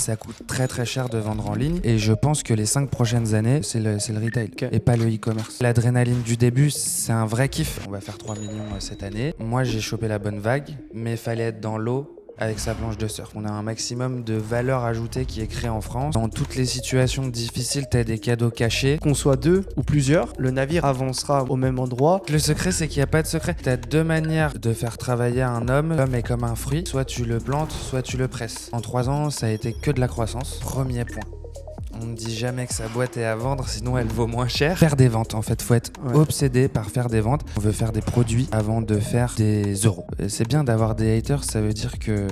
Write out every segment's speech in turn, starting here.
ça coûte très très cher de vendre en ligne et je pense que les 5 prochaines années, c'est le retail et pas le e-commerce. L'adrénaline du début, c'est un vrai kiff. On va faire 3 millions cette année. Moi, j'ai chopé la bonne vague, mais fallait être dans l'eau avec sa planche de surf. On a un maximum de valeur ajoutée qui est créée en France. Dans toutes les situations difficiles, t'as des cadeaux cachés. Qu'on soit 2 ou plusieurs, le navire avancera au même endroit. Le secret, c'est qu'il n'y a pas de secret. T'as 2 manières de faire travailler un homme. L'homme est comme un fruit. Soit tu le plantes, soit tu le presses. En 3 ans, ça a été que de la croissance. Premier point. On ne dit jamais que sa boîte est à vendre, sinon elle vaut moins cher. Faire des ventes, en fait, faut être obsédé par faire des ventes. On veut faire des produits avant de faire des euros. Et c'est bien d'avoir des haters, ça veut dire que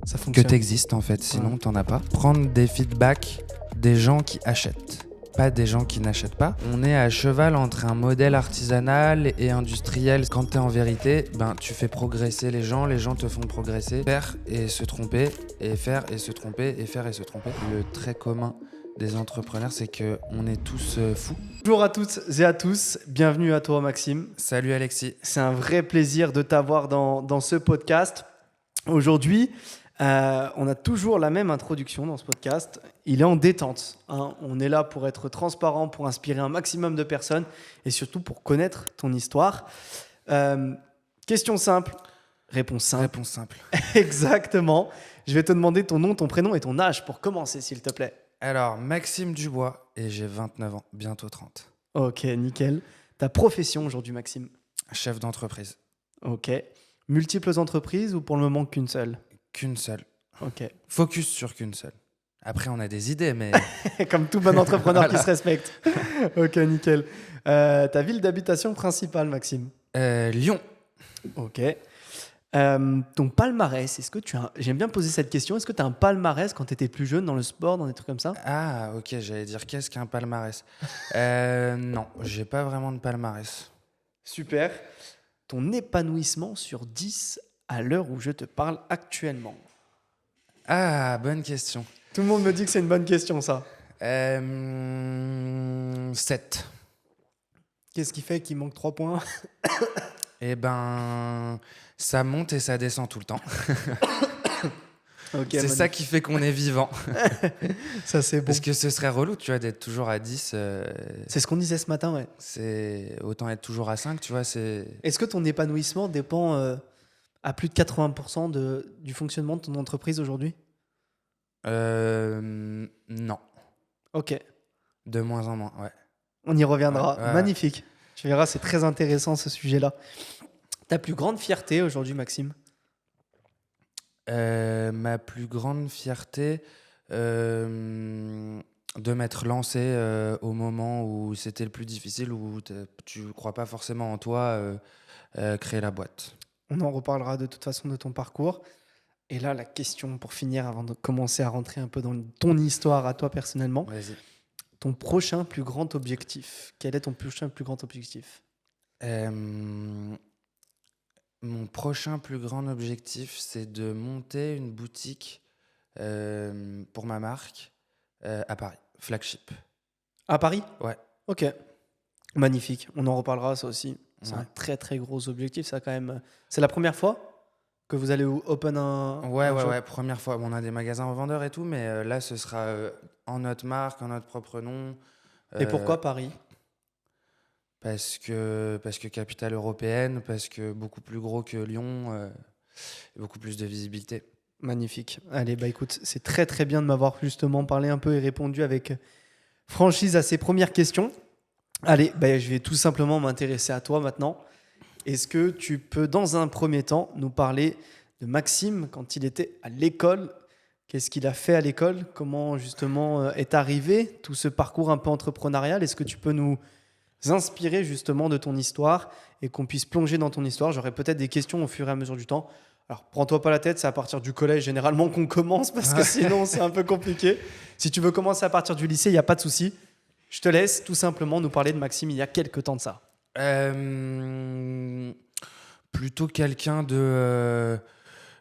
Ça fonctionne. t'existes en fait, sinon t'en as pas. Prendre des feedbacks des gens qui achètent, pas des gens qui n'achètent pas. On est à cheval entre un modèle artisanal et industriel. Quand t'es en vérité, tu fais progresser les gens te font progresser. Faire et se tromper, et faire et se tromper, et faire et se tromper. Le trait commun des entrepreneurs, c'est qu'on est tous fous. Bonjour à toutes et à tous, bienvenue à toi Maxime. Salut Alexis. C'est un vrai plaisir de t'avoir dans ce podcast. Aujourd'hui, on a toujours la même introduction dans ce podcast. Il est en détente. On est là pour être transparent, pour inspirer un maximum de personnes et surtout pour connaître ton histoire. Question simple, réponse simple. Réponse simple. Exactement. Je vais te demander ton nom, ton prénom et ton âge pour commencer, s'il te plaît. Alors, Maxime Dubois, et j'ai 29 ans, bientôt 30. Ok, nickel. Ta profession aujourd'hui, Maxime? Chef d'entreprise. Ok. Multiples entreprises ou pour le moment qu'une seule? Qu'une seule. Ok. Focus sur qu'une seule. Après, on a des idées, mais... Comme tout bon entrepreneur Voilà. qui se respecte. Ok, nickel. Ta ville d'habitation principale, Maxime? Lyon. Ok. Ton palmarès, est-ce que tu as... J'aime bien poser cette question. Est-ce que tu as un palmarès quand tu étais plus jeune dans le sport, dans des trucs comme ça? Ah, ok, j'allais dire qu'est-ce qu'un palmarès. Non, j'ai pas vraiment de palmarès. Super. Ton épanouissement sur 10 à l'heure où je te parle actuellement? Ah, bonne question. Tout le monde me dit que c'est une bonne question, ça. 7. Qu'est-ce qui fait qu'il manque 3 points? Eh ben, ça monte et ça descend tout le temps. Ok, C'est ça qui fait qu'on est vivant. ça c'est bon. Parce que ce serait relou, tu vois, d'être toujours à 10. C'est ce qu'on disait ce matin, ouais. C'est autant être toujours à 5, tu vois, c'est... Est-ce que ton épanouissement dépend à plus de 80% du fonctionnement de ton entreprise aujourd'hui? Non. Ok, De moins en moins, ouais. on y reviendra. Ouais. Magnifique. Tu verras, c'est très intéressant ce sujet-là. Ta plus grande fierté aujourd'hui, Maxime? Ma plus grande fierté, de m'être lancé au moment où c'était le plus difficile, où tu ne crois pas forcément en toi, créer la boîte. On en reparlera de toute façon de ton parcours. Et là, la question pour finir, avant de commencer à rentrer un peu dans ton histoire à toi personnellement, Vas-y. ton prochain plus grand objectif. Quel est ton prochain plus grand objectif? Mon prochain plus grand objectif, c'est de monter une boutique pour ma marque à Paris, flagship. À Paris? Ouais. Ok. Magnifique. On en reparlera, ça aussi. C'est Ouais. un très très gros objectif. Ça, quand même. C'est la première fois que vous allez open un shop? Ouais, première fois. Bon, on a des magasins revendeurs et tout, mais là, ce sera en notre marque, en notre propre nom. Et pourquoi Paris? Parce que capitale européenne, parce que beaucoup plus gros que Lyon, et beaucoup plus de visibilité. Magnifique. Allez, bah écoute, c'est très très bien de m'avoir justement parlé un peu et répondu avec franchise à ces premières questions. Allez, bah, je vais tout simplement m'intéresser à toi maintenant. Est-ce que tu peux, dans un premier temps, nous parler de Maxime quand il était à l'école? Qu'est-ce qu'il a fait à l'école? Comment justement est arrivé tout ce parcours un peu entrepreneurial? Est-ce que tu peux nous inspirer justement de ton histoire et qu'on puisse plonger dans ton histoire? J'aurai peut-être des questions au fur et à mesure du temps. Alors, prends-toi pas la tête, c'est à partir du collège généralement qu'on commence parce que sinon c'est un peu compliqué. Si tu veux commencer à partir du lycée, il n'y a pas de souci. Je te laisse tout simplement nous parler de Maxime il y a quelques temps de ça. Plutôt quelqu'un de...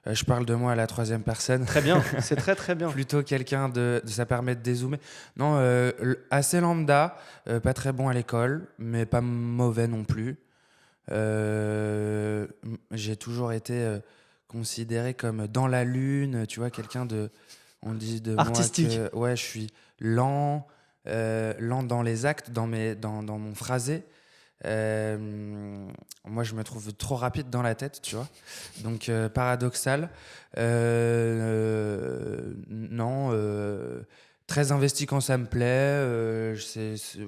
je parle de moi à la troisième personne. Très bien, c'est très très bien. Plutôt quelqu'un de... Ça permet de dézoomer. Non, assez lambda, pas très bon à l'école, mais pas mauvais non plus. J'ai toujours été considéré comme dans la lune, tu vois, quelqu'un de On dit de Artistique. moi que ouais, je suis lent, lent dans les actes, dans mon phrasé. Moi, je me trouve trop rapide dans la tête, tu vois. Donc, paradoxal. Non, très investi quand ça me plaît.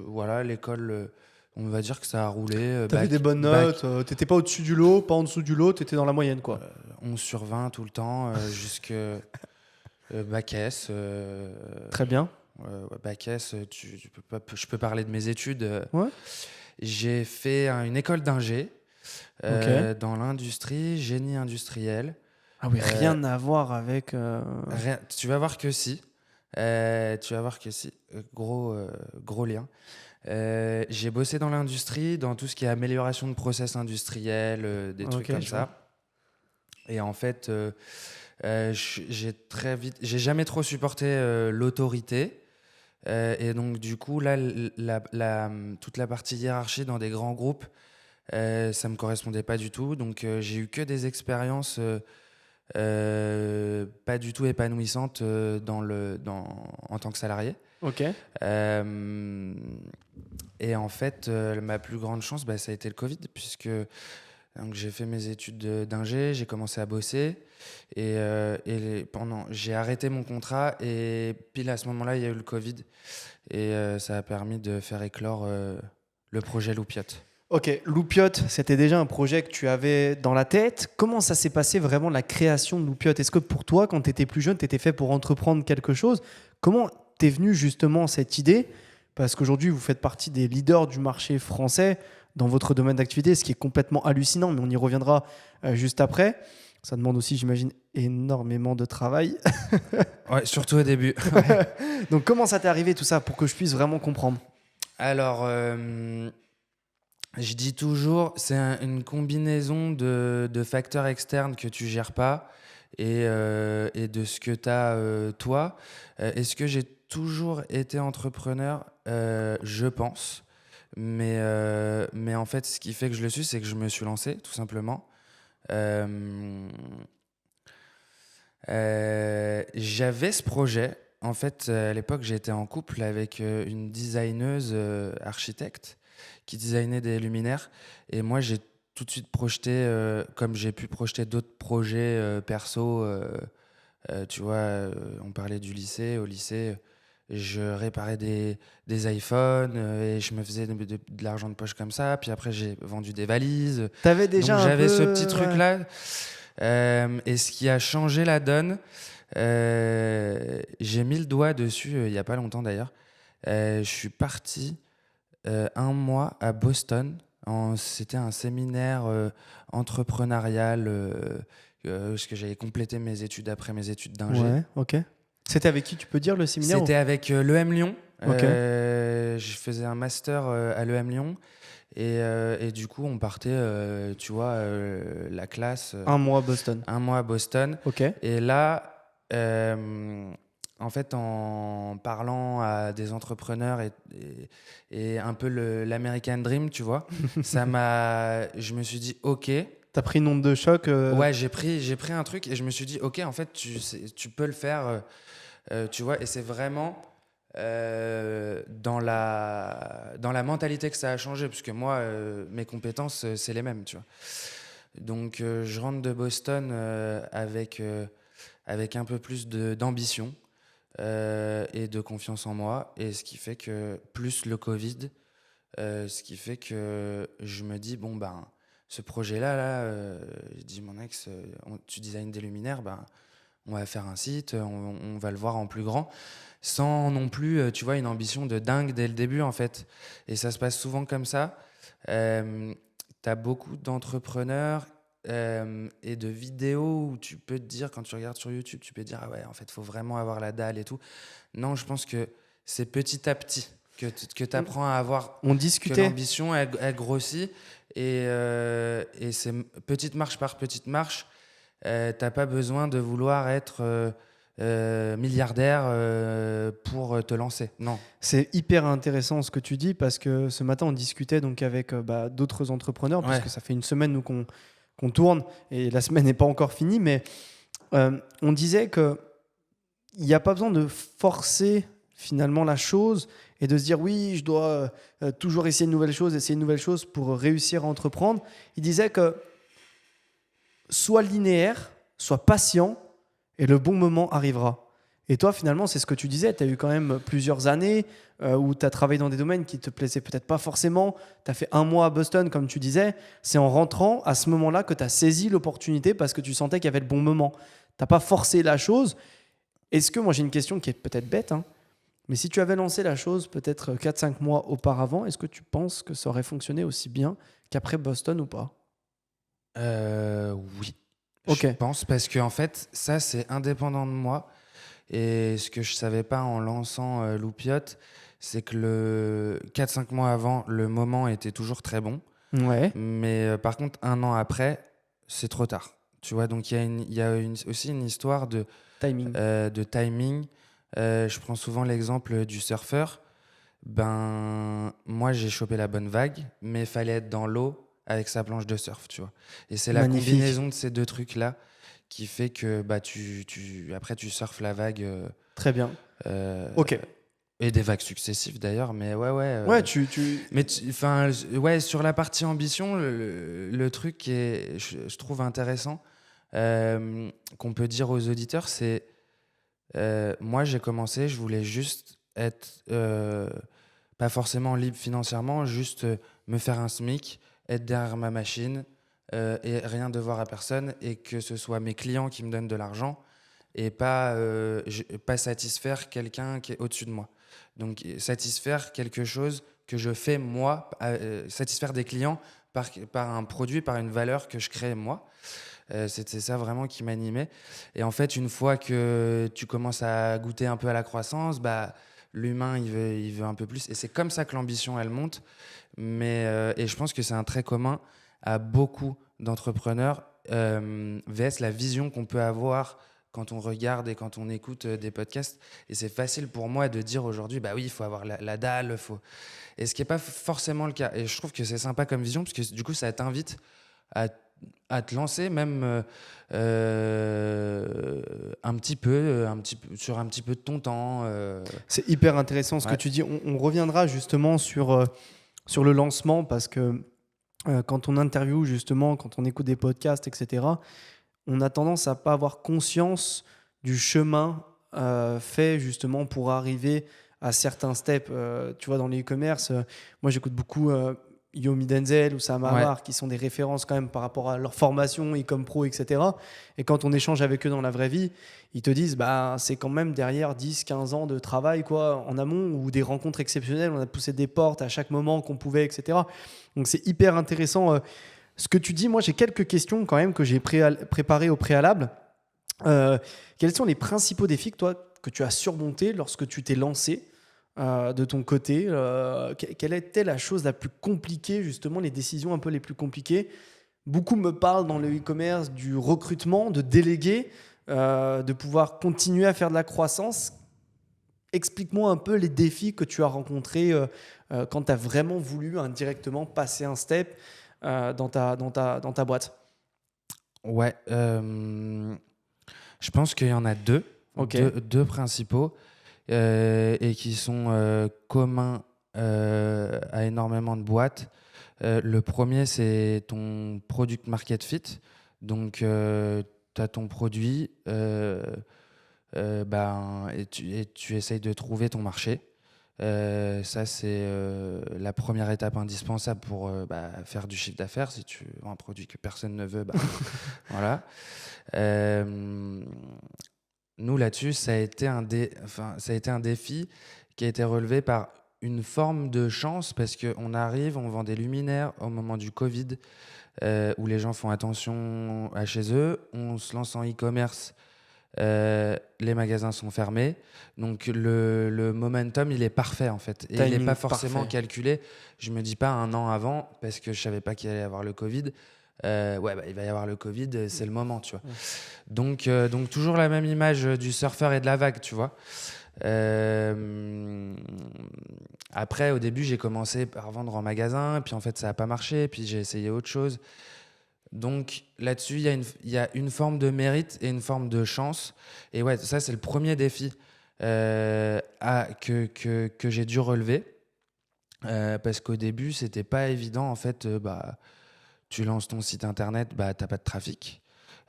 Voilà, l'école, on va dire que ça a roulé. T'avais des bonnes notes, t'étais pas au-dessus du lot, pas en dessous du lot, t'étais dans la moyenne, quoi. 11 sur 20 tout le temps, jusque bac S. Très bien. Ouais, bac S, tu peux pas, je peux parler de mes études. Ouais. J'ai fait une école d'ingé Ok. dans l'industrie, génie industriel. Ah oui, Euh, rien à voir avec. Tu vas voir que si. Tu vas voir que si. Gros lien. J'ai bossé dans l'industrie, dans tout ce qui est amélioration de process industriels, des trucs Ok, comme je vois. ça. Et en fait, j'ai jamais trop supporté l'autorité. Et donc, du coup, là, toute la partie hiérarchie dans des grands groupes, ça me correspondait pas du tout. Donc, j'ai eu que des expériences pas du tout épanouissantes en tant que salarié. Ok. Et en fait, ma plus grande chance, bah, ça a été le Covid, puisque donc, j'ai fait mes études d'ingé, j'ai commencé à bosser. J'ai arrêté mon contrat et pile à ce moment-là, il y a eu le Covid. Et ça a permis de faire éclore le projet Loupiote. Ok, Loupiote, c'était déjà un projet que tu avais dans la tête. Comment ça s'est passé vraiment la création de Loupiote? Est-ce que pour toi, quand tu étais plus jeune, tu étais fait pour entreprendre quelque chose? Comment t'es venue justement cette idée? Parce qu'aujourd'hui, vous faites partie des leaders du marché français dans votre domaine d'activité, ce qui est complètement hallucinant, mais on y reviendra juste après. Ça demande aussi, j'imagine, énormément de travail. Ouais, surtout au début. Donc comment ça t'est arrivé tout ça pour que je puisse vraiment comprendre? Alors, je dis toujours, c'est une combinaison de facteurs externes que tu gères pas et de ce que tu as toi. Est-ce que j'ai toujours été entrepreneur? Je pense. Mais en fait, ce qui fait que je le suis, c'est que je me suis lancé, tout simplement. Euh, J'avais ce projet. En fait, à l'époque, j'étais en couple avec une designeuse architecte qui designait des luminaires. Et moi, j'ai tout de suite projeté, comme j'ai pu projeter d'autres projets perso. Tu vois, on parlait du lycée. Au lycée, je réparais des iPhones et je me faisais de l'argent de poche comme ça. Puis après, j'ai vendu des valises. T'avais Donc déjà un j'avais ce peu... petit ouais. truc-là. Et ce qui a changé la donne, j'ai mis le doigt dessus il n'y a pas longtemps d'ailleurs. Je suis parti un mois à Boston. C'était un séminaire entrepreneurial parce que j'avais complété mes études après mes études d'ingé. Ouais, ok. C'était avec qui, tu peux dire, le séminaire? C'était avec l'EM Lyon. Ok. Je faisais un master à l'EM Lyon. Et du coup, on partait, tu vois, la classe, Un mois à Boston. un mois à Boston. Ok. Et là, en fait, en parlant à des entrepreneurs et un peu l'American Dream, tu vois, je me suis dit, OK. T'as pris une onde de choc. Ouais, j'ai pris un truc et je me suis dit, OK, en fait, tu peux le faire, tu vois, et c'est vraiment dans la mentalité que ça a changé, parce que moi, mes compétences, c'est les mêmes, tu vois. Donc, je rentre de Boston avec un peu plus d'ambition et de confiance en moi, et ce qui fait que, plus le Covid, ce qui fait que je me dis, bon, ben, ce projet-là, je dis mon ex, tu designes des luminaires, ben, on va faire un site, on va le voir en plus grand, sans non plus, tu vois, une ambition de dingue dès le début, en fait. Et ça se passe souvent comme ça. T'as beaucoup d'entrepreneurs et de vidéos où tu peux te dire, quand tu regardes sur YouTube, tu peux te dire, ah ouais, en fait, il faut vraiment avoir la dalle et tout. Non, je pense que c'est petit à petit que tu apprends à avoir, On que discutait. l'ambition, elle grossit. Et c'est petite marche par petite marche. T'as pas besoin de vouloir être milliardaire pour te lancer. Non. C'est hyper intéressant ce que tu dis parce que ce matin, on discutait donc avec d'autres entrepreneurs, parce Ouais. que ça fait une semaine nous, qu'on tourne et la semaine n'est pas encore finie, mais on disait que il n'y a pas besoin de forcer finalement la chose et de se dire oui, je dois toujours essayer de nouvelles choses pour réussir à entreprendre. Il disait que sois linéaire, sois patient et le bon moment arrivera. Et toi, finalement, c'est ce que tu disais. Tu as eu quand même plusieurs années où tu as travaillé dans des domaines qui te plaisaient peut-être pas forcément. Tu as fait 1 mois à Boston, comme tu disais. C'est en rentrant à ce moment-là que tu as saisi l'opportunité parce que tu sentais qu'il y avait le bon moment. Tu n'as pas forcé la chose. Est-ce que, moi j'ai une question qui est peut-être bête, hein, mais si tu avais lancé la chose peut-être 4-5 mois auparavant, est-ce que tu penses que ça aurait fonctionné aussi bien qu'après Boston ou pas? Oui, Ok, je pense, parce que en fait, ça, c'est indépendant de moi. Et ce que je savais pas en lançant Loupiote, c'est que le 4-5 mois avant, le moment était toujours très bon. ouais, Mais par contre, 1 an après, c'est trop tard. Tu vois, donc aussi une histoire timing. de timing. Je prends souvent l'exemple du surfeur. Ben, moi, j'ai chopé la bonne vague, mais il fallait être dans l'eau avec sa planche de surf, tu vois. Et c'est la Magnifique, combinaison de ces deux trucs-là qui fait que bah, après, tu surfes la vague très bien. euh, Ok, et des vagues successives d'ailleurs. Mais ouais, ouais. ouais, Enfin, ouais, sur la partie ambition, le truc qui est, je trouve intéressant, qu'on peut dire aux auditeurs, c'est moi, j'ai commencé, je voulais juste être pas forcément libre financièrement, juste me faire un SMIC, être derrière ma machine et rien devoir à personne, et que ce soit mes clients qui me donnent de l'argent et pas satisfaire quelqu'un qui est au-dessus de moi. Donc satisfaire quelque chose que je fais moi, satisfaire des clients par un produit, par une valeur que je crée moi. C'était ça vraiment qui m'animait. Et en fait, une fois que tu commences à goûter un peu à la croissance, bah, l'humain, il veut un peu plus. Et c'est comme ça que l'ambition, elle monte. Et je pense que c'est un trait commun à beaucoup d'entrepreneurs, vs la vision qu'on peut avoir quand on regarde et quand on écoute des podcasts. Et c'est facile pour moi de dire aujourd'hui, bah oui, il faut avoir la dalle, faut... Et ce qui n'est pas forcément le cas. Et je trouve que c'est sympa comme vision, parce que du coup, ça t'invite à, à te lancer même sur un petit peu de ton temps. c'est hyper intéressant ce que Ouais. tu dis. On reviendra justement sur le lancement parce que quand on interviewe justement, quand on écoute des podcasts, etc., on a tendance à pas avoir conscience du chemin fait justement pour arriver à certains steps. Tu vois, dans le e-commerce, moi j'écoute beaucoup Yomi Denzel ou Sam Ouais. Hamar qui sont des références quand même par rapport à leur formation, e-com pro, etc. Et quand on échange avec eux dans la vraie vie, ils te disent bah, c'est quand même derrière 10-15 ans de travail quoi, en amont ou des rencontres exceptionnelles. On a poussé des portes à chaque moment qu'on pouvait, etc. Donc c'est hyper intéressant. Ce que tu dis, moi j'ai quelques questions quand même que j'ai préparées au préalable. Quels sont les principaux défis que toi que tu as surmontés lorsque tu t'es lancé de ton côté? Quelle était la chose la plus compliquée, justement, les décisions un peu les plus compliquées? Beaucoup me parlent dans le e-commerce du recrutement, de déléguer, de pouvoir continuer à faire de la croissance. Explique-moi un peu les défis que tu as rencontrés quand tu as vraiment voulu indirectement passer un step dans ta boîte. Ouais. Je pense qu'il y en a Ok, deux principaux et qui sont communs à énormément de boîtes. Le premier, c'est ton product market fit. Donc, tu as ton produit et tu essayes de trouver ton marché. Ça, c'est la première étape indispensable pour faire du chiffre d'affaires. Si tu vends un produit que personne ne veut, bah, voilà. Euh, Nous, là-dessus, ça a été un défi qui a été relevé par une forme de chance, parce qu'on arrive, on vend des luminaires au moment du Covid, où les gens font attention à chez eux. On se lance en e-commerce, les magasins sont fermés. Donc le momentum, il est parfait en fait. Et il n'est timing pas forcément parfait. calculé. Je me dis pas 1 an avant, parce que je savais pas qu'il allait y avoir le Covid. Ouais, bah, il va y avoir le Covid, c'est le moment, tu vois. Ouais. Donc toujours la même image du surfeur et de la vague, tu vois. Euh, Après, au début, j'ai commencé par vendre en magasin, puis en fait, ça n'a pas marché, puis j'ai essayé autre chose. Donc là-dessus, il y a une forme de mérite et une forme de chance. Et ouais, ça, c'est le premier défi que j'ai dû relever. Parce qu'au début, c'était pas évident. En fait, tu lances ton site internet, t'as pas de trafic.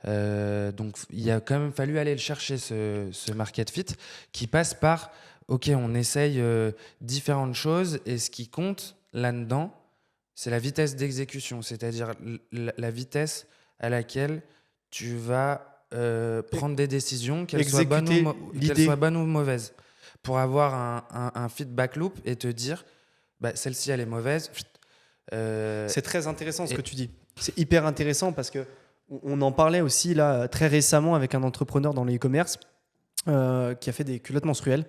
Donc il a quand même fallu aller le chercher, ce market fit, qui passe par, ok, on essaye différentes choses, et ce qui compte là-dedans, c'est la vitesse d'exécution, c'est-à-dire la vitesse à laquelle tu vas prendre des décisions, qu'elles soient bonnes ou mauvaises, pour avoir un feedback loop et te dire, celle-ci, elle est mauvaise. C'est très intéressant ce que tu dis. C'est hyper intéressant parce que on en parlait aussi là très récemment avec un entrepreneur dans le e-commerce qui a fait des culottes menstruelles.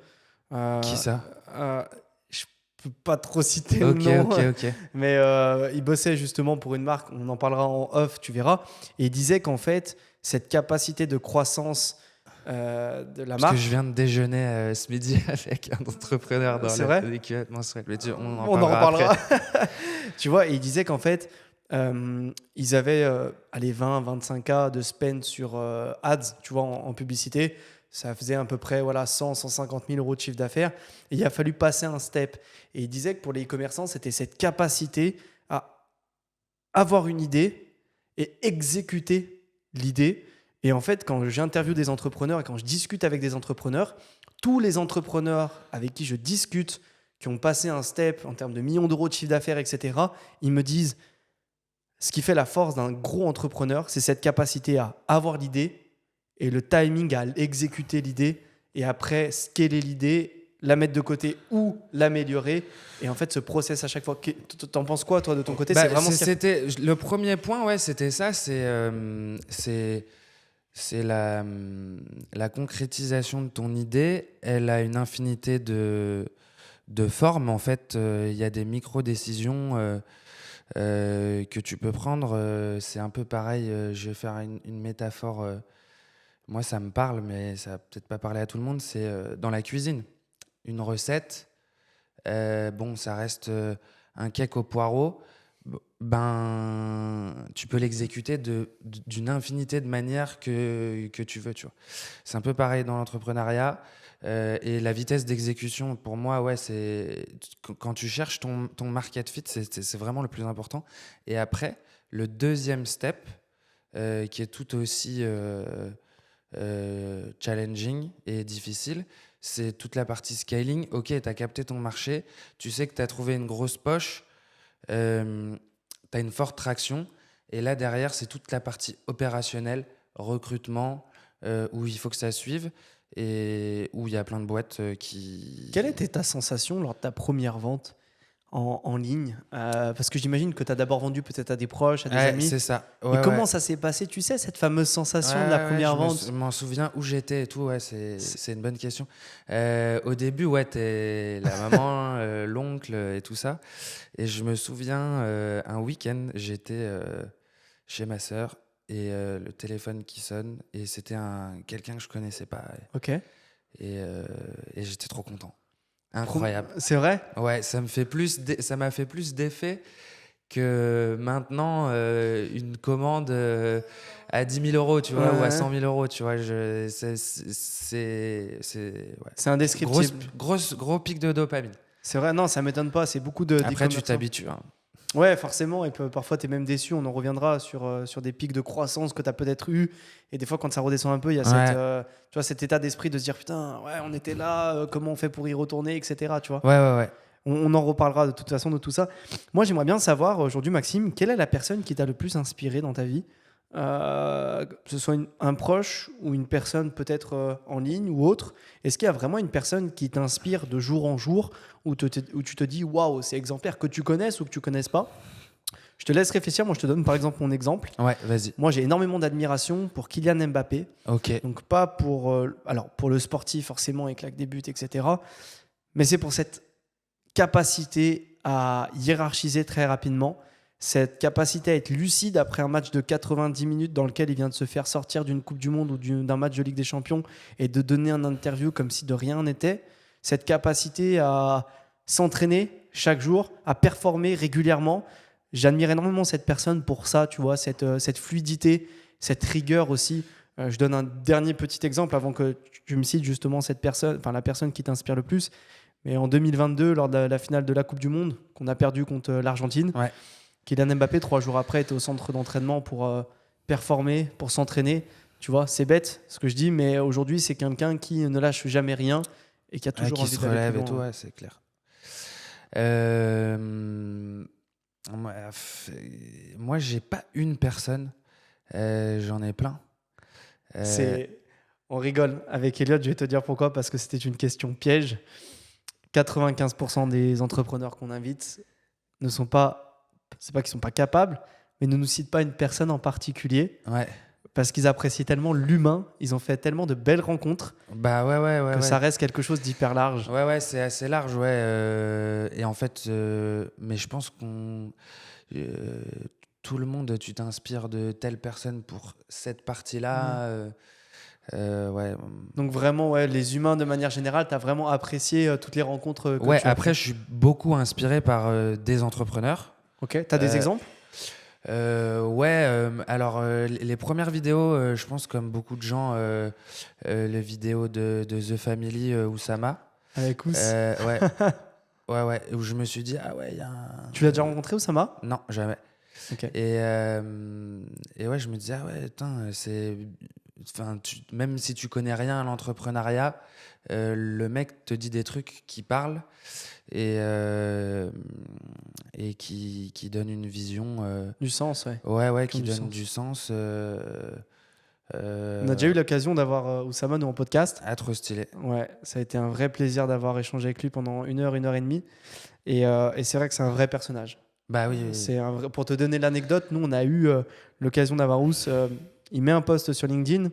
Qui ça? Je peux pas trop citer le nom. Ok. Mais il bossait justement pour une marque. On en parlera en off, tu verras. Et il disait qu'en fait, cette capacité de croissance de la marque. Parce que je viens de déjeuner ce midi avec un entrepreneur dans les culottes menstruelles. Mais on en reparlera. Tu vois, et il disait qu'en fait, ils avaient 20-25K de spend sur ads, tu vois, en publicité. Ça faisait à peu près 100-150 000 euros de chiffre d'affaires. Et il a fallu passer un step. Et il disait que pour les e-commerçants, c'était cette capacité à avoir une idée et exécuter l'idée. Et en fait, quand j'interviewe des entrepreneurs et quand je discute avec des entrepreneurs, tous les entrepreneurs avec qui je discute, qui ont passé un step en termes de millions d'euros de chiffre d'affaires, etc., ils me disent ce qui fait la force d'un gros entrepreneur, c'est cette capacité à avoir l'idée et le timing à exécuter l'idée et après scaler l'idée, la mettre de côté ou l'améliorer. Et en fait, ce process à chaque fois, t'en penses quoi toi de ton côté? C'était le premier point, ouais, c'était ça, c'est la concrétisation de ton idée. Elle a une infinité de formes. En fait, il y a des micro-décisions que tu peux prendre. C'est un peu pareil. Je vais faire une métaphore. Moi, ça me parle, mais ça va peut-être pas parler à tout le monde. C'est dans la cuisine. Une recette, ça reste un cake au poireau. Tu peux l'exécuter d'une infinité de manières que tu veux, tu vois. C'est un peu pareil dans l'entrepreneuriat. Et la vitesse d'exécution, pour moi, ouais, c'est quand tu cherches ton market fit, c'est vraiment le plus important. Et après, le deuxième step, qui est tout aussi challenging et difficile, c'est toute la partie scaling. Ok, tu as capté ton marché, tu sais que tu as trouvé une grosse poche, tu as une forte traction, et là derrière, c'est toute la partie opérationnelle, recrutement, où il faut que ça suive et où il y a plein de boîtes qui... Quelle était ta sensation lors de ta première vente en ligne? Parce que j'imagine que tu as d'abord vendu peut-être à des proches, à des amis. C'est ça. Et comment ça s'est passé? Tu sais, cette fameuse sensation de la première vente? Je m'en souviens où j'étais et tout. Ouais, c'est une bonne question. Au début, ouais, t'es la maman, l'oncle et tout ça. Et je me souviens, un week-end, j'étais chez ma sœur et le téléphone qui sonne. Et c'était quelqu'un que je connaissais pas. Ok. Et j'étais trop content. Incroyable. C'est vrai? Ouais, ça m'a fait plus d'effet que maintenant une commande à 10 000 euros, tu vois, ou à 100 000 euros, tu vois. C'est indescriptible. Gros pic de dopamine. C'est vrai, non, ça m'étonne pas. C'est beaucoup de. Après, tu t'habitues. Hein. Ouais, forcément. Et parfois, tu es même déçu. On en reviendra sur des pics de croissance que tu as peut-être eu. Et des fois, quand ça redescend un peu, il y a cet état d'esprit de se dire putain, ouais, on était là, comment on fait pour y retourner, etc. Tu vois. Ouais. On en reparlera de toute façon de tout ça. Moi, j'aimerais bien savoir aujourd'hui, Maxime, quelle est la personne qui t'a le plus inspiré dans ta vie? Que ce soit un proche ou une personne peut-être en ligne ou autre. Est-ce qu'il y a vraiment une personne qui t'inspire de jour en jour où tu te dis waouh, c'est exemplaire, que tu connaisses ou que tu connaisses pas? Je te laisse réfléchir. Moi, je te donne par exemple mon exemple. Ouais, vas-y. Moi, j'ai énormément d'admiration pour Kylian Mbappé. Ok. Donc pas pour le sportif forcément, il claque des buts, etc. Mais c'est pour cette capacité à hiérarchiser très rapidement, cette capacité à être lucide après un match de 90 minutes dans lequel il vient de se faire sortir d'une Coupe du Monde ou d'un match de Ligue des Champions et de donner un interview comme si de rien n'était. Cette capacité à s'entraîner chaque jour, à performer régulièrement. J'admire énormément cette personne pour ça, tu vois, cette fluidité, cette rigueur aussi. Je donne un dernier petit exemple avant que tu me cites justement cette personne, enfin la personne qui t'inspire le plus. Mais en 2022, lors de la finale de la Coupe du Monde, qu'on a perdu contre l'Argentine, Ouais. Kylian Mbappé, 3 jours après, était au centre d'entraînement pour performer, pour s'entraîner. Tu vois, c'est bête ce que je dis, mais aujourd'hui, c'est quelqu'un qui ne lâche jamais rien et qui a toujours Qui envie se d'aller relève plus et tout, loin. ouais, c'est clair. Moi, j'ai pas une personne. J'en ai plein. C'est... On rigole. Avec Elliot, je vais te dire pourquoi, parce que c'était une question piège. 95% des entrepreneurs qu'on invite ne sont pas, c'est pas qu'ils sont pas capables, mais ne nous citent pas une personne en particulier Ouais. parce qu'ils apprécient tellement l'humain, ils ont fait tellement de belles rencontres Bah ouais. que ça reste quelque chose d'hyper large. Ouais, c'est assez large, ouais. Et en fait, mais je pense qu'on. Tout le monde, tu t'inspires de telle personne pour cette partie-là. Ouais. Donc vraiment, ouais, les humains de manière générale, tu as vraiment apprécié toutes les rencontres que Ouais, tu as après, faites. je suis beaucoup inspiré par des entrepreneurs. Ok, tu as des Euh, exemples? Alors les premières vidéos, je pense comme beaucoup de gens, les vidéos de The Family Oussama. Avec Ous. Ouais, ouais, où je me suis dit, ah ouais, il y a un... Tu l'as déjà rencontré, Oussama? Non, jamais. Ok. Et ouais, je me disais, ah ouais, putain, enfin, même si tu connais rien à l'entrepreneuriat, le mec te dit des trucs qui parlent et qui donnent une vision. Du sens, ouais. Ouais, Qui ont qui du donne sens. du sens. On a déjà eu l'occasion d'avoir Oussama, nous, en podcast. Ah, trop stylé. Ouais, ça a été un vrai plaisir d'avoir échangé avec lui pendant 1 heure et demie. Et c'est vrai que c'est un vrai personnage. Bah oui. C'est un vrai... Pour te donner l'anecdote, nous, on a eu l'occasion d'avoir Ous. Il met un post sur LinkedIn.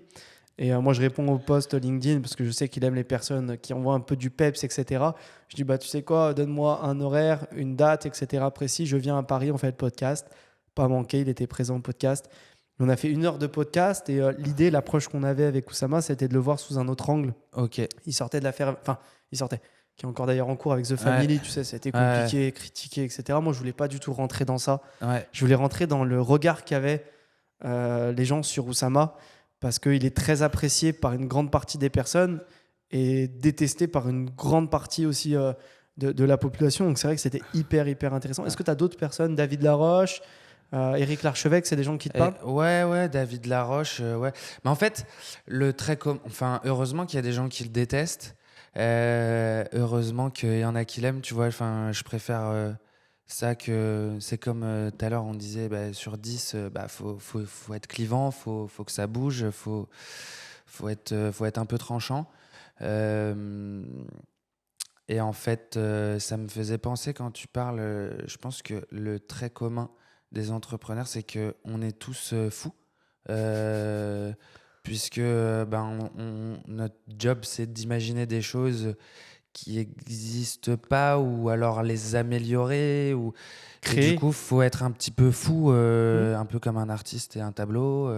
Et moi, je réponds au post LinkedIn parce que je sais qu'il aime les personnes qui envoient un peu du peps, etc. Je dis, bah, tu sais quoi, donne-moi un horaire, une date, etc. précis. Je viens à Paris, on fait le podcast. Pas manqué, il était présent au podcast. On a fait 1 heure de podcast et l'idée, l'approche qu'on avait avec Oussama, c'était de le voir sous un autre angle. Ok. Il sortait de l'affaire, enfin, il sortait, qui est encore d'ailleurs en cours avec The Family, tu sais, c'était compliqué, critiqué, etc. Moi, je voulais pas du tout rentrer dans ça. Ouais. Je voulais rentrer dans le regard qu'avaient les gens sur Oussama, parce qu'il est très apprécié par une grande partie des personnes et détesté par une grande partie aussi de la population. Donc c'est vrai que c'était hyper intéressant. Est-ce que tu as d'autres personnes, David Laroche, Éric Larchevêque, c'est des gens qui te parlent? Ouais, David Laroche, ouais. Mais en fait, enfin, heureusement qu'il y a des gens qui le détestent. Heureusement qu'il y en a qui l'aiment, tu vois. Enfin, je préfère ça que c'est comme tout à l'heure, on disait sur 10, faut être clivant, faut que ça bouge, faut être un peu tranchant. Et en fait, ça me faisait penser quand tu parles, je pense que le trait commun des entrepreneurs, c'est qu'on est tous fous. Puisque notre job, c'est d'imaginer des choses qui n'existent pas ou alors les améliorer. Et Créer. du coup, il faut être un petit peu fou, un peu comme un artiste et un tableau.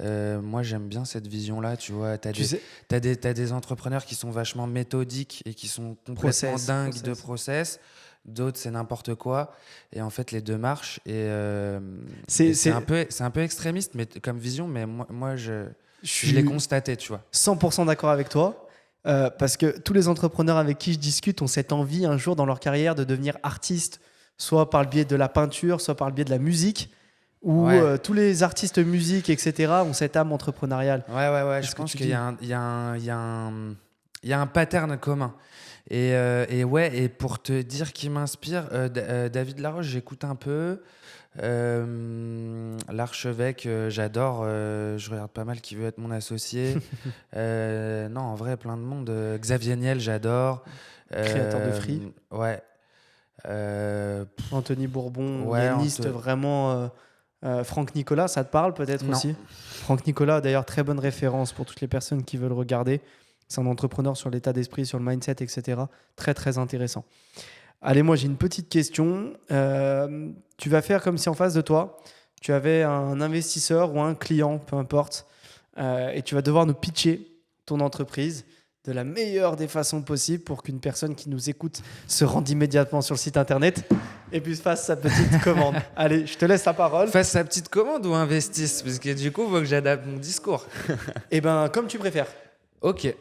Moi, j'aime bien cette vision-là, tu vois. T'as des entrepreneurs qui sont vachement méthodiques et qui sont complètement dingues de process. D'autres, c'est n'importe quoi. Et en fait, les deux marchent. Et c'est un peu extrémiste mais, comme vision, mais moi je l'ai constaté, tu vois. 100% d'accord avec toi. Parce que tous les entrepreneurs avec qui je discute ont cette envie un jour dans leur carrière de devenir artiste, soit par le biais de la peinture, soit par le biais de la musique. Où tous les artistes musique, etc., ont cette âme entrepreneuriale. Ouais. Je pense qu'il y a un pattern commun. Et pour te dire qui m'inspire, David Laroche, j'écoute un peu. L'archevêque, j'adore. Je regarde pas mal Qui veut être mon associé. Non, en vrai, plein de monde. Xavier Niel, j'adore. Créateur de Free. Ouais. Anthony Bourbon, pianiste vraiment. Franck Nicolas, ça te parle peut-être aussi? Franck Nicolas, d'ailleurs, très bonne référence pour toutes les personnes qui veulent regarder. C'est un entrepreneur sur l'état d'esprit, sur le mindset, etc. Très intéressant. Allez, moi j'ai une petite question. Tu vas faire comme si en face de toi, tu avais un investisseur ou un client, peu importe, et tu vas devoir nous pitcher ton entreprise. de la meilleure des façons possibles pour qu'une personne qui nous écoute se rende immédiatement sur le site internet et puis fasse sa petite commande. Allez, je te laisse la parole. Fasse sa petite commande ou investisse, parce que du coup, il faut que j'adapte mon discours. Eh ben, comme tu préfères. Ok.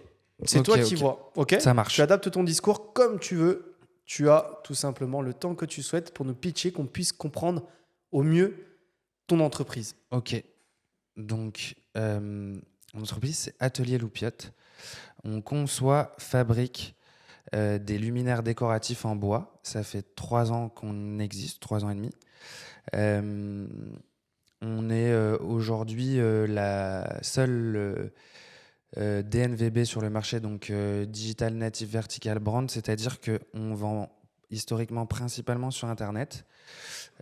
C'est Ok, toi qui ok. vois. Ok. Ça marche. Tu adaptes ton discours comme tu veux. Tu as tout simplement le temps que tu souhaites pour nous pitcher, qu'on puisse comprendre au mieux ton entreprise. Ok. Donc, mon entreprise, c'est Atelier Loupiote. On conçoit, fabrique des luminaires décoratifs en bois. Ça fait 3 ans qu'on existe, 3 ans et demi. Euh, on est aujourd'hui la seule DNVB sur le marché, donc Digital Native Vertical Brand, c'est-à-dire qu'on vend historiquement principalement sur Internet.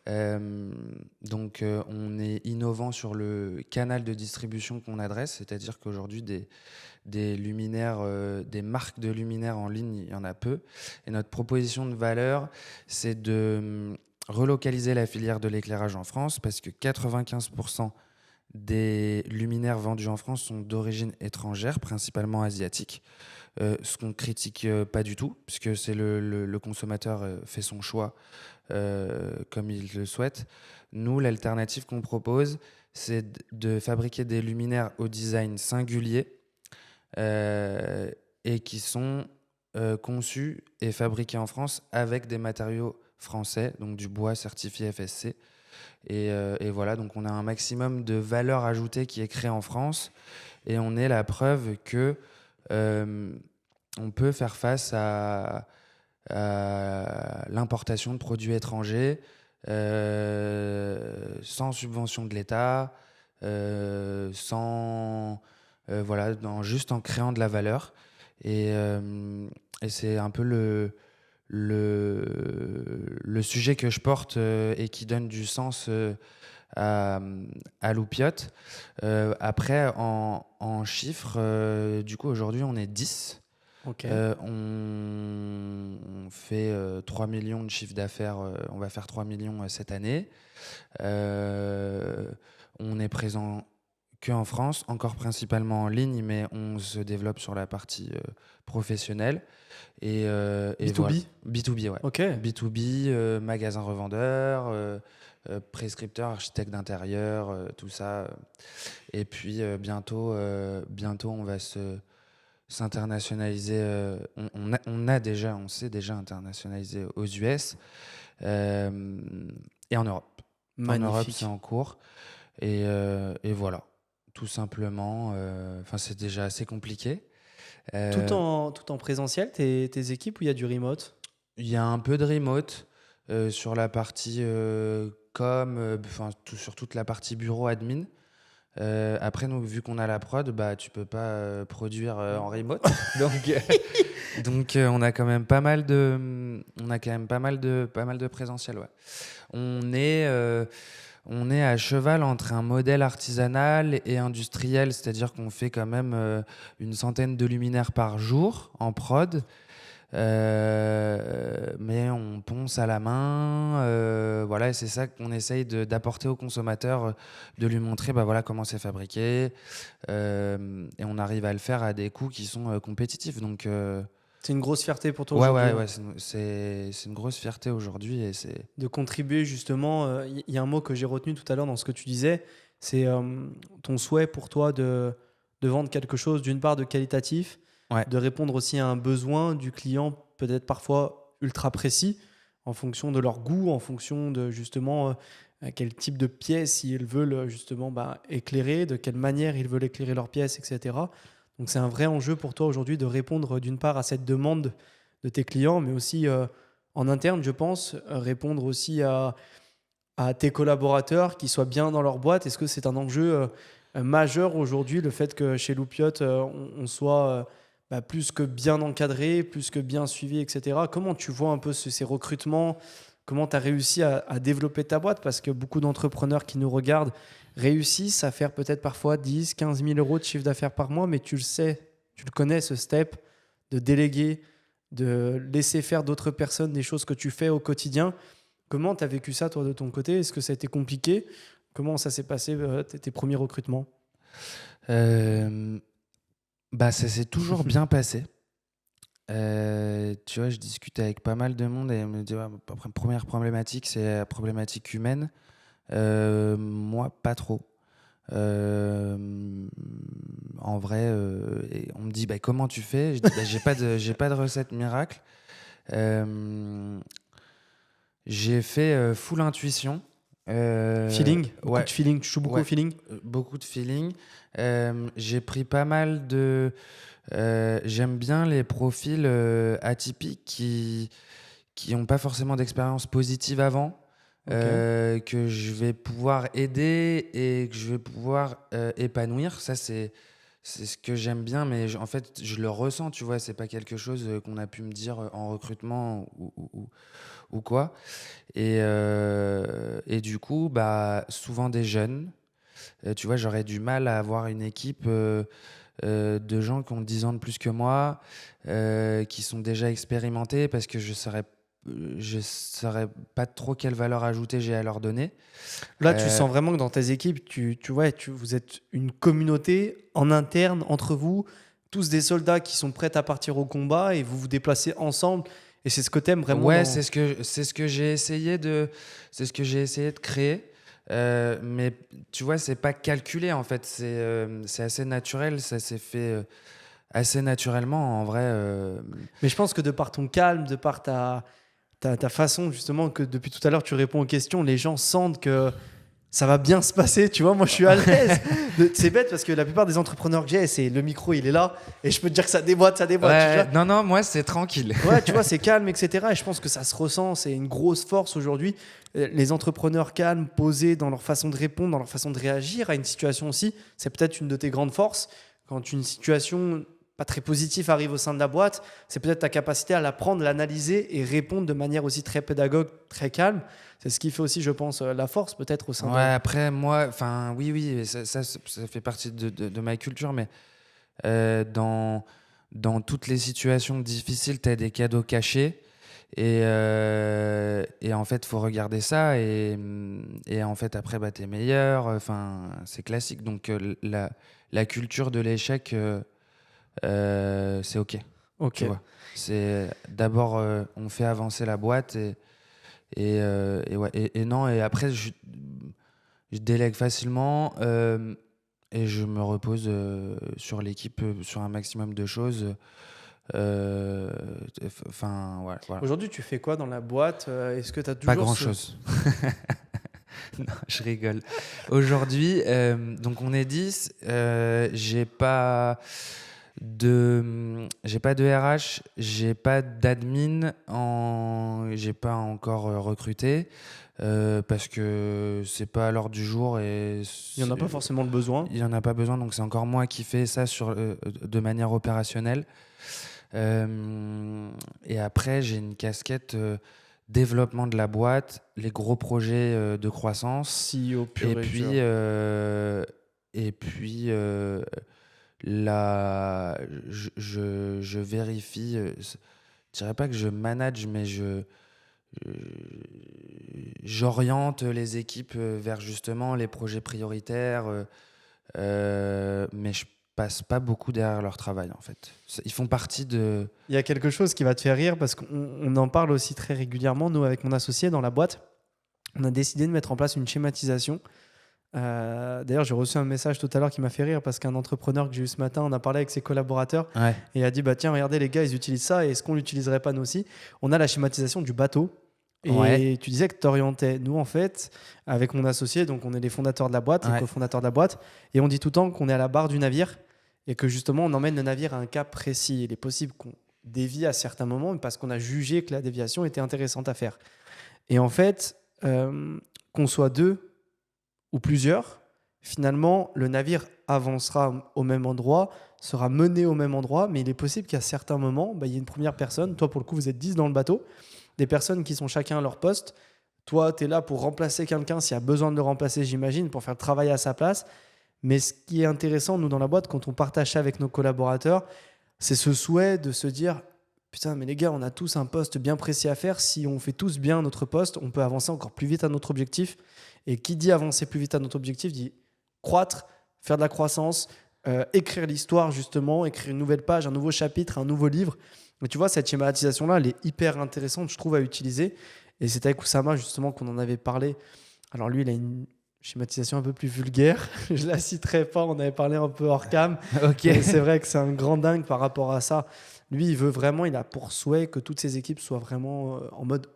Donc on est innovant sur le canal de distribution qu'on adresse, c'est-à-dire qu'aujourd'hui des luminaires, des marques de luminaires en ligne, il y en a peu. Et notre proposition de valeur, c'est de relocaliser la filière de l'éclairage en France, parce que 95% des luminaires vendus en France sont d'origine étrangère, principalement asiatique. Ce qu'on critique pas du tout, puisque c'est le consommateur fait son choix comme il le souhaite. Nous, l'alternative qu'on propose, c'est de fabriquer des luminaires au design singulier et qui sont conçus et fabriqués en France avec des matériaux français, donc du bois certifié FSC. Et voilà, donc on a un maximum de valeur ajoutée qui est créée en France et on est la preuve que on peut faire face à l'importation de produits étrangers sans subvention de l'État, voilà, juste en créant de la valeur. Et c'est un peu le sujet que je porte et qui donne du sens à Loupiote. Après, en chiffres, du coup, aujourd'hui, on est 10. Ok. On fait 3 millions de chiffre d'affaires. On va faire 3 millions cette année. On est présent que en France, encore principalement en ligne, mais on se développe sur la partie professionnelle. Et B2B voilà. B2B, ouais. Ok. B2B, magasin revendeur, prescripteur, architecte d'intérieur, tout ça. Et puis bientôt, on va s'internationaliser. On s'est déjà internationalisé aux US et en Europe. Magnifique. En Europe, c'est en cours. Et voilà, tout simplement. Enfin, c'est déjà assez compliqué. Tout en présentiel, tes équipes, ou il y a du remote? Il y a un peu de remote sur la partie com, sur toute la partie bureau admin. Après, nous, vu qu'on a la prod, bah, tu peux pas produire en remote. Donc, on a quand même pas mal de présentiel. Ouais. On est à cheval entre un modèle artisanal et industriel, c'est-à-dire qu'on fait quand même une centaine de luminaires par jour en prod. Mais on ponce à la main, voilà, et c'est ça qu'on essaye d'apporter au consommateur, de lui montrer bah, voilà, comment c'est fabriqué, et on arrive à le faire à des coûts qui sont compétitifs. Donc, C'est une grosse fierté pour toi aujourd'hui. ouais, c'est une grosse fierté aujourd'hui. Et c'est... De contribuer justement. Il y a un mot que j'ai retenu tout à l'heure dans ce que tu disais, c'est ton souhait pour toi de vendre quelque chose, d'une part de qualitatif, Ouais. de répondre aussi à un besoin du client, peut-être parfois ultra précis, en fonction de leur goût, en fonction de justement quel type de pièces ils veulent justement éclairer, de quelle manière ils veulent éclairer leurs pièces, etc. Donc c'est un vrai enjeu pour toi aujourd'hui de répondre d'une part à cette demande de tes clients, mais aussi en interne, je pense, répondre aussi à tes collaborateurs qui soient bien dans leur boîte. Est-ce que c'est un enjeu majeur aujourd'hui, le fait que chez Loupiote, on soit plus que bien encadré, plus que bien suivi, etc. Comment tu vois un peu ces recrutements? Comment tu as réussi à développer ta boîte? Parce que beaucoup d'entrepreneurs qui nous regardent réussissent à faire peut-être parfois 10, 15 000 euros de chiffre d'affaires par mois, mais tu le sais, tu le connais, ce step de déléguer, de laisser faire d'autres personnes des choses que tu fais au quotidien. Comment tu as vécu ça, toi, de ton côté? Est-ce que ça a été compliqué? Comment ça s'est passé, tes premiers recrutements? Bah, ça s'est toujours bien passé. Tu vois, je discute avec pas mal de monde et on me dit: «Ouais, première problématique, c'est la problématique humaine». Moi, pas trop. Hem, En vrai, et on me dit: «Bah, comment tu fais?» Je dis: «Bah, j'ai pas de recette miracle». Hem, j'ai fait, full intuition. Feeling, beaucoup Ouais, de feeling. Tu joues beaucoup au ouais, feeling? beaucoup de feeling. J'ai pris pas mal de j'aime bien les profils, atypiques qui ont pas forcément d'expérience positive avant, Ok. que je vais pouvoir aider et que je vais pouvoir, épanouir. Ça, c'est ce que j'aime bien, mais en fait, je le ressens, tu vois? C'est pas quelque chose, qu'on a pu me dire, en recrutement ou quoi, et du coup, bah, souvent des jeunes. Tu vois, j'aurais du mal à avoir une équipe, de gens qui ont 10 ans de plus que moi, qui sont déjà expérimentés parce que je saurais pas trop quelle valeur ajoutée j'ai à leur donner. Là, tu Heu, sens vraiment que dans tes équipes, tu vois, vous êtes une communauté en interne entre vous, tous des soldats qui sont prêts à partir au combat et vous vous déplacez ensemble. Et c'est ce que tu aimes vraiment ouais, dans. c'est ce que j'ai essayé de créer, mais tu vois, c'est pas calculé en fait, c'est assez naturel, ça s'est fait, assez naturellement en vrai. Mais je pense que de par ton calme, de par ta façon, justement, que depuis tout à l'heure tu réponds aux questions, les gens sentent que ça va bien se passer, tu vois, moi je suis à l'aise. C'est bête parce que la plupart des entrepreneurs que j'ai, c'est le micro, il est là, et je peux te dire que ça déboîte, tu Ouais, vois. non, non, moi c'est tranquille. Ouais, tu vois, c'est calme, etc. Et je pense que ça se ressent, c'est une grosse force aujourd'hui. Les entrepreneurs calmes, posés dans leur façon de répondre, dans leur façon de réagir à une situation aussi, c'est peut-être une de tes grandes forces. Quand une situation pas très positive arrive au sein de la boîte, c'est peut-être ta capacité à la prendre, l'analyser et répondre de manière aussi très pédagogue, très calme. C'est ce qui fait aussi, je pense, la force peut-être au sein Ouais, de. après, moi, enfin, oui, oui, ça fait partie de ma culture, mais dans toutes les situations difficiles, tu as des cadeaux cachés. Et en fait, faut regarder ça. Et en fait, après, bah, t'es meilleur. Enfin, c'est classique. Donc, la culture de l'échec, c'est OK. Ok, Tu vois. C'est d'abord, on fait avancer la boîte et ouais. Et non, et après, je délègue facilement, et je me repose, sur l'équipe, sur un maximum de choses. Euh, Enfin, ouais, voilà. aujourd'hui, tu fais quoi dans la boîte? Est-ce que tu as Pas toujours ce. grand-chose. Non, je rigole. Aujourd'hui, donc on est 10. J'ai pas de RH, j'ai pas d'admin, j'ai pas encore, recruté, parce que c'est pas à l'ordre du jour et Il n'y en a pas forcément le besoin. il y en a pas besoin, donc c'est encore moi qui fais ça de manière opérationnelle. Et après, j'ai une casquette, développement de la boîte, les gros projets, de croissance, CEO et pur et puis, dur. la, je vérifie. Je dirais pas que je manage, mais euh, j'oriente les équipes, vers justement les projets prioritaires. Mais je passe pas beaucoup derrière leur travail en fait. Ils font partie de. Il y a quelque chose qui va te faire rire parce qu'on en parle aussi très régulièrement. Nous, avec mon associé dans la boîte, on a décidé de mettre en place une schématisation. D'ailleurs, j'ai reçu un message tout à l'heure qui m'a fait rire parce qu'un entrepreneur que j'ai eu ce matin, on a parlé avec ses collaborateurs Ouais. et il a dit bah tiens, regardez les gars, ils utilisent ça et est-ce qu'on l'utiliserait pas nous aussi? On a la schématisation du bateau. Ouais. Et tu disais que tu orientais. Nous, en fait, avec mon associé, donc on est les fondateurs de la boîte, les Ouais. cofondateurs de la boîte, et on dit tout le temps qu'on est à la barre du navire et que justement, on emmène le navire à un cap précis. Il est possible qu'on dévie à certains moments parce qu'on a jugé que la déviation était intéressante à faire. Et en fait, qu'on soit deux ou plusieurs, finalement, le navire avancera au même endroit, sera mené au même endroit, mais il est possible qu'à certains moments, bah, il y ait une première personne. Toi, pour le coup, vous êtes 10 dans le bateau, des personnes qui sont chacun à leur poste. Toi, tu es là pour remplacer quelqu'un s'il y a besoin de le remplacer, j'imagine, pour faire le travail à sa place. Mais ce qui est intéressant, nous, dans la boîte, quand on partage ça avec nos collaborateurs, c'est ce souhait de se dire putain, mais les gars, on a tous un poste bien précis à faire. Si on fait tous bien notre poste, on peut avancer encore plus vite à notre objectif. Et qui dit avancer plus vite à notre objectif dit croître, faire de la croissance, écrire l'histoire, justement, écrire une nouvelle page, un nouveau chapitre, un nouveau livre. Mais tu vois, cette schématisation-là, elle est hyper intéressante, je trouve, à utiliser. Et c'était avec Oussama, justement, qu'on en avait parlé. Alors lui, il a une schématisation un peu plus vulgaire. Je la citerai pas, on avait parlé un peu hors cam. Ok. Mais c'est vrai que c'est un grand dingue par rapport à ça. Lui, il veut vraiment, il a pour souhait que toutes ses équipes soient vraiment en mode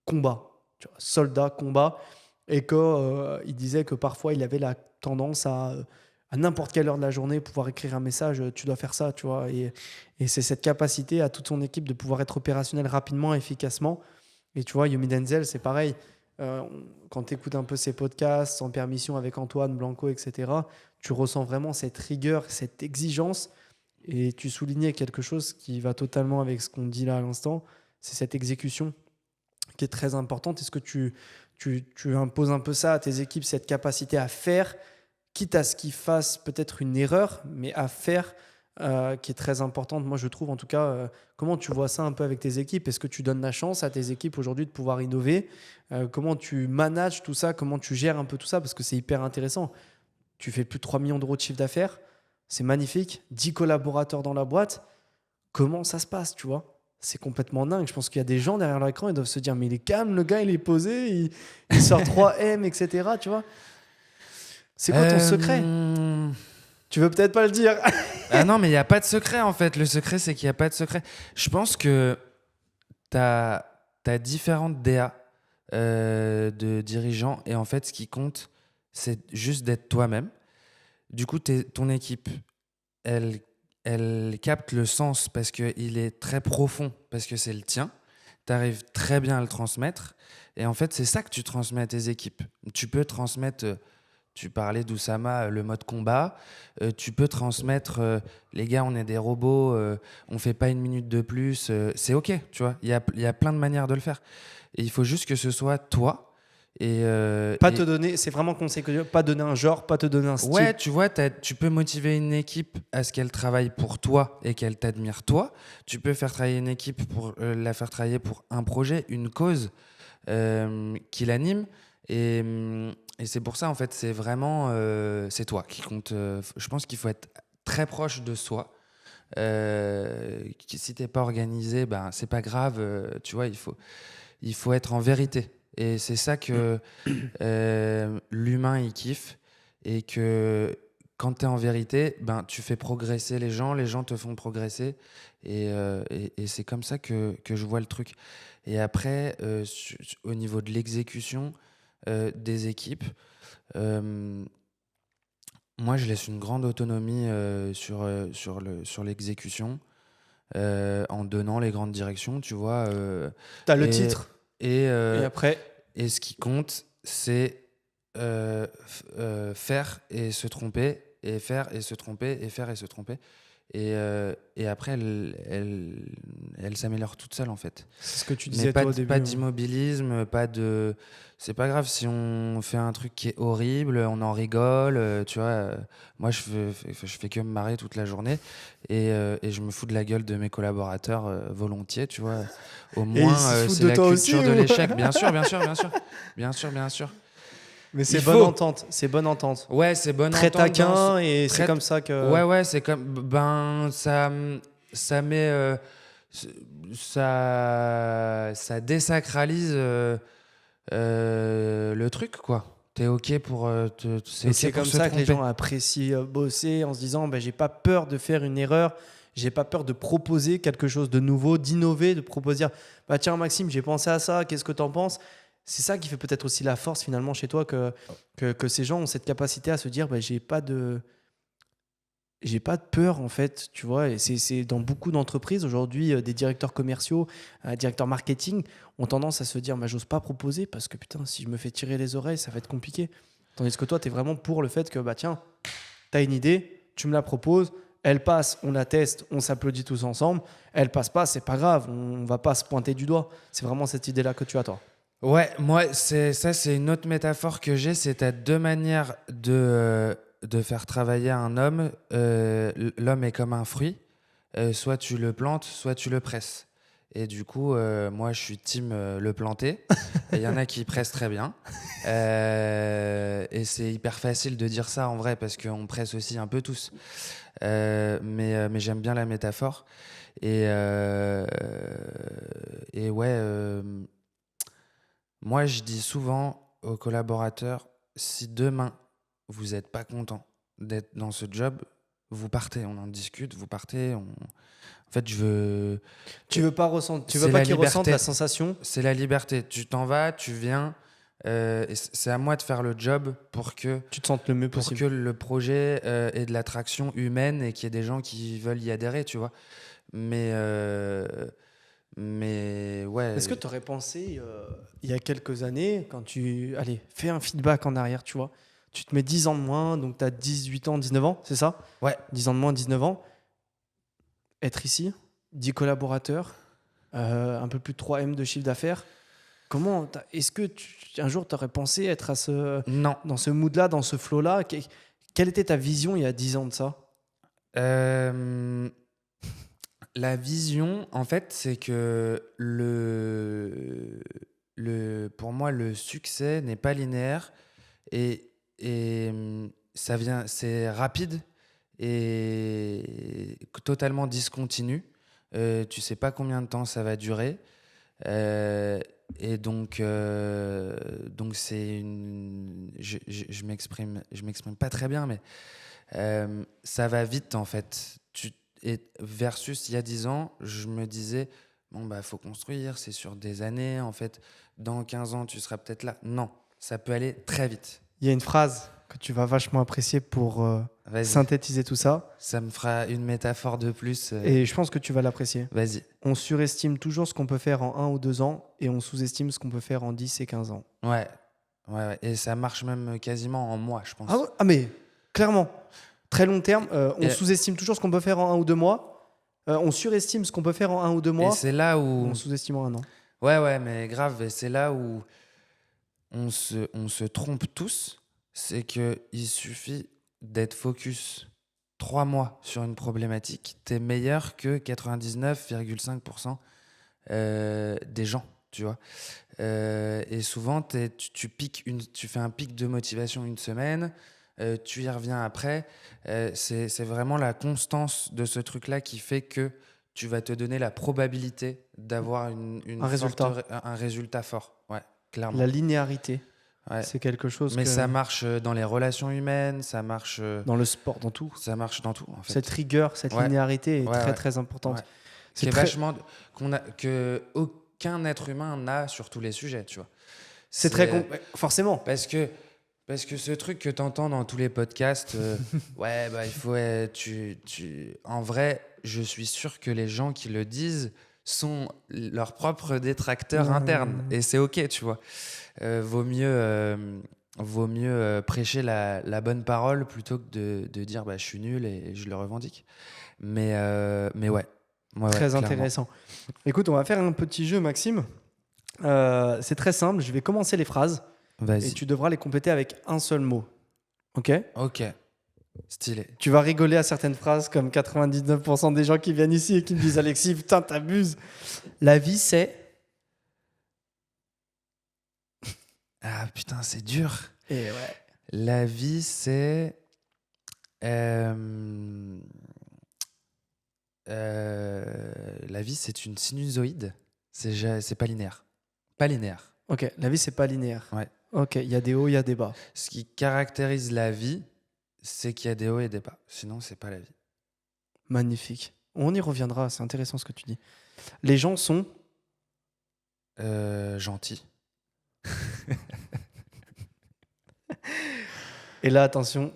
combat. Tu vois, soldat, combat. Et qu'il disait que parfois, il avait la tendance à n'importe quelle heure de la journée, pouvoir écrire un message, tu dois faire ça, tu vois. Et c'est cette capacité à toute son équipe de pouvoir être opérationnel rapidement, efficacement. Et tu vois, Yomi Denzel, c'est pareil. Euh, Quand tu écoutes un peu ses podcasts, Sans permission avec Antoine Blanco, etc., tu ressens vraiment cette rigueur, cette exigence. Et tu soulignais quelque chose qui va totalement avec ce qu'on dit là à l'instant, c'est cette exécution qui est très importante. Est-ce que tu imposes un peu ça à tes équipes, cette capacité à faire, quitte à ce qu'ils fassent peut-être une erreur, mais à faire, qui est très importante, moi je trouve en tout cas. Comment tu vois ça un peu avec tes équipes? Est-ce que tu donnes la chance à tes équipes aujourd'hui de pouvoir innover? Comment tu manages tout ça? Comment tu gères un peu tout ça? Parce que c'est hyper intéressant. Tu fais plus de 3 millions d'euros de chiffre d'affaires, c'est magnifique, 10 collaborateurs dans la boîte. Comment ça se passe, tu vois? C'est complètement dingue. Je pense qu'il y a des gens derrière l'écran, ils doivent se dire, mais il est calme, le gars, il est posé, il sort 3M, etc. Tu vois? C'est quoi ton secret? Tu veux peut-être pas le dire. Ah non, mais il n'y a pas de secret en fait. Le secret, c'est qu'il n'y a pas de secret. Je pense que tu as différentes DA de dirigeants et en fait, ce qui compte, c'est juste d'être toi-même. Du coup, ton équipe, elle, elle capte le sens parce qu'il est très profond, parce que c'est le tien. Tu arrives très bien à le transmettre. Et en fait, c'est ça que tu transmets à tes équipes. Tu peux transmettre, tu parlais d'Oussama, le mode combat. Tu peux transmettre, les gars, on est des robots, on fait pas une minute de plus. C'est OK, tu vois. Il y a plein de manières de le faire. Et il faut juste que ce soit toi. Pas te donner, c'est vraiment conseil que pas donner un genre, pas te donner un style. Ouais, tu vois, tu peux motiver une équipe à ce qu'elle travaille pour toi et qu'elle t'admire toi. Tu peux faire travailler une équipe pour la faire travailler pour un projet, une cause qui l'anime. Et c'est pour ça, en fait, c'est vraiment c'est toi qui compte. Je pense qu'il faut être très proche de soi. Si t'es pas organisé, ben c'est pas grave. Tu vois, il faut être en vérité. Et c'est ça que l'humain il kiffe et que quand tu es en vérité, ben, tu fais progresser les gens te font progresser et c'est comme ça que je vois le truc. Et après, au niveau de l'exécution des équipes, euh, moi je laisse une grande autonomie sur l'exécution en donnant les grandes directions, tu vois. T'as le et, titre. et, Et après, et ce qui compte, c'est faire et se tromper, et faire et se tromper, et faire et se tromper. Et après, elle s'améliore toute seule, en fait. c'est ce que tu Mais disais toi au début. pas d'immobilisme, pas de... C'est pas grave si on fait un truc qui est horrible, on en rigole, tu vois. Moi, je fais que me marrer toute la journée et je me fous de la gueule de mes collaborateurs volontiers, tu vois. Au Et ils moins, se foutent c'est de la toi culture aussi, de ou l'échec. Bien sûr, bien sûr, bien sûr. Bien sûr, bien sûr. Mais c'est Il bonne faut. entente. C'est bonne entente. Ouais, c'est bonne Très entente. taquin et c'est très- comme ça que. Ouais, ouais, c'est comme... Ben, ça met... ça désacralise le truc, quoi. T'es OK pour... c'est Et OK c'est pour comme se ça que les tromper. gens apprécient bosser en se disant bah, j'ai pas peur de faire une erreur, j'ai pas peur de proposer quelque chose de nouveau, d'innover, de proposer bah tiens Maxime, j'ai pensé à ça, qu'est-ce que t'en penses? C'est ça qui fait peut-être aussi la force finalement chez toi que ces gens ont cette capacité à se dire bah, j'ai pas de peur en fait, tu vois, et c'est dans beaucoup d'entreprises aujourd'hui, des directeurs commerciaux, directeurs marketing ont tendance à se dire bah, j'ose pas proposer parce que putain, si je me fais tirer les oreilles, ça va être compliqué. Tandis que toi, tu es vraiment pour le fait que bah tiens, tu as une idée, tu me la proposes, elle passe, on la teste, on s'applaudit tous ensemble, elle passe pas, c'est pas grave, on va pas se pointer du doigt. C'est vraiment cette idée-là que tu as toi. Ouais, moi, c'est une autre métaphore que j'ai. C'est à deux manières de faire travailler un homme. L'homme est comme un fruit. Soit tu le plantes, soit tu le presses. Et du coup, moi, je suis team le planter. Et il y en a qui pressent très bien. Et c'est hyper facile de dire ça en vrai parce qu'on presse aussi un peu tous. Mais j'aime bien la métaphore. Et, euh, et ouais, moi, je dis souvent aux collaborateurs, si demain, vous n'êtes pas content d'être dans ce job, vous partez, on en discute, vous partez. En fait, je veux... Tu veux pas ressentir, tu veux C'est pas la qu'ils ressentent liberté. la sensation. C'est la liberté. Tu t'en vas, tu viens. Et c'est à moi de faire le job pour que Tu te sentes le mieux possible. le projet ait de l'attraction humaine et qu'il y ait des gens qui veulent y adhérer, tu vois. Mais, mais ouais. Est-ce que tu aurais pensé, il y a quelques années, quand allez, fais un feedback en arrière, tu vois, tu te mets 10 ans de moins, donc tu as 18 ans, 19 ans, c'est ça? Ouais. 10 ans de moins, 19 ans. Être ici, 10 collaborateurs, un peu plus de 3 M de chiffre d'affaires. Est-ce que un jour tu aurais pensé être Non. dans ce mood-là, dans ce flow-là? Quelle était ta vision il y a 10 ans de ça? La vision, en fait, c'est que pour moi, le succès n'est pas linéaire et ça vient, c'est rapide et totalement discontinu. Tu sais pas combien de temps ça va durer. Et donc c'est je m'exprime pas très bien, mais ça va vite en fait. Et versus il y a 10 ans, je me disais, bon, bah, faut construire, c'est sur des années. En fait, dans 15 ans, tu seras peut-être là. Non, ça peut aller très vite. Il y a une phrase que tu vas vachement apprécier pour Vas-y. synthétiser tout ça. Ça me fera une métaphore de plus. Et je pense que tu vas l'apprécier. Vas-y. On surestime toujours ce qu'on peut faire en 1 ou 2 ans et on sous-estime ce qu'on peut faire en 10 et 15 ans. Ouais. Et ça marche même quasiment en mois, je pense. Ah, ouais, mais clairement, très long terme, on sous-estime toujours ce qu'on peut faire en 1 ou 2 mois. On surestime ce qu'on peut faire en 1 ou 2 mois. Et c'est là où... On sous-estime en 1 an. Ouais, mais grave. Et c'est là où on se trompe tous. C'est qu'il suffit d'être focus 3 mois sur une problématique. T'es meilleur que 99,5% des gens, tu vois. Et souvent, tu fais un pic de motivation une semaine, tu y reviens après. C'est vraiment la constance de ce truc-là qui fait que tu vas te donner la probabilité d'avoir un résultat fort. Ouais, clairement. La linéarité, ouais. C'est quelque chose Mais ça marche dans les relations humaines, ça marche... dans le sport, dans tout. Ça marche dans tout, en fait. Cette rigueur, cette linéarité est très, très importante. Ouais. C'est vachement... que aucun être humain n'a sur tous les sujets, tu vois. C'est très... Forcément. Parce que ce truc que tu entends dans tous les podcasts, ouais, bah, il faut... En vrai, je suis sûr que les gens qui le disent sont leurs propres détracteurs internes. Et c'est OK, tu vois. Vaut mieux prêcher la bonne parole plutôt que de dire bah, je suis nul et je le revendique. Mais ouais. Très intéressant. Écoute, on va faire un petit jeu, Maxime. C'est très simple. Je vais commencer les phrases. Vas-y. Et tu devras les compléter avec un seul mot. OK ? OK. Stylé. Tu vas rigoler à certaines phrases comme 99% des gens qui viennent ici et qui me disent Alexis, putain, t'abuses. La vie, c'est... Ah putain, c'est dur. Et ouais. La vie, c'est... la vie, c'est une sinusoïde. C'est pas linéaire. Pas linéaire. Ok, la vie, c'est pas linéaire. Ouais. Ok, il y a des hauts, il y a des bas. Ce qui caractérise la vie, c'est qu'il y a des hauts et des bas. Sinon, c'est pas la vie. Magnifique. On y reviendra, c'est intéressant ce que tu dis. Les gens sont... Gentils. Et là, attention,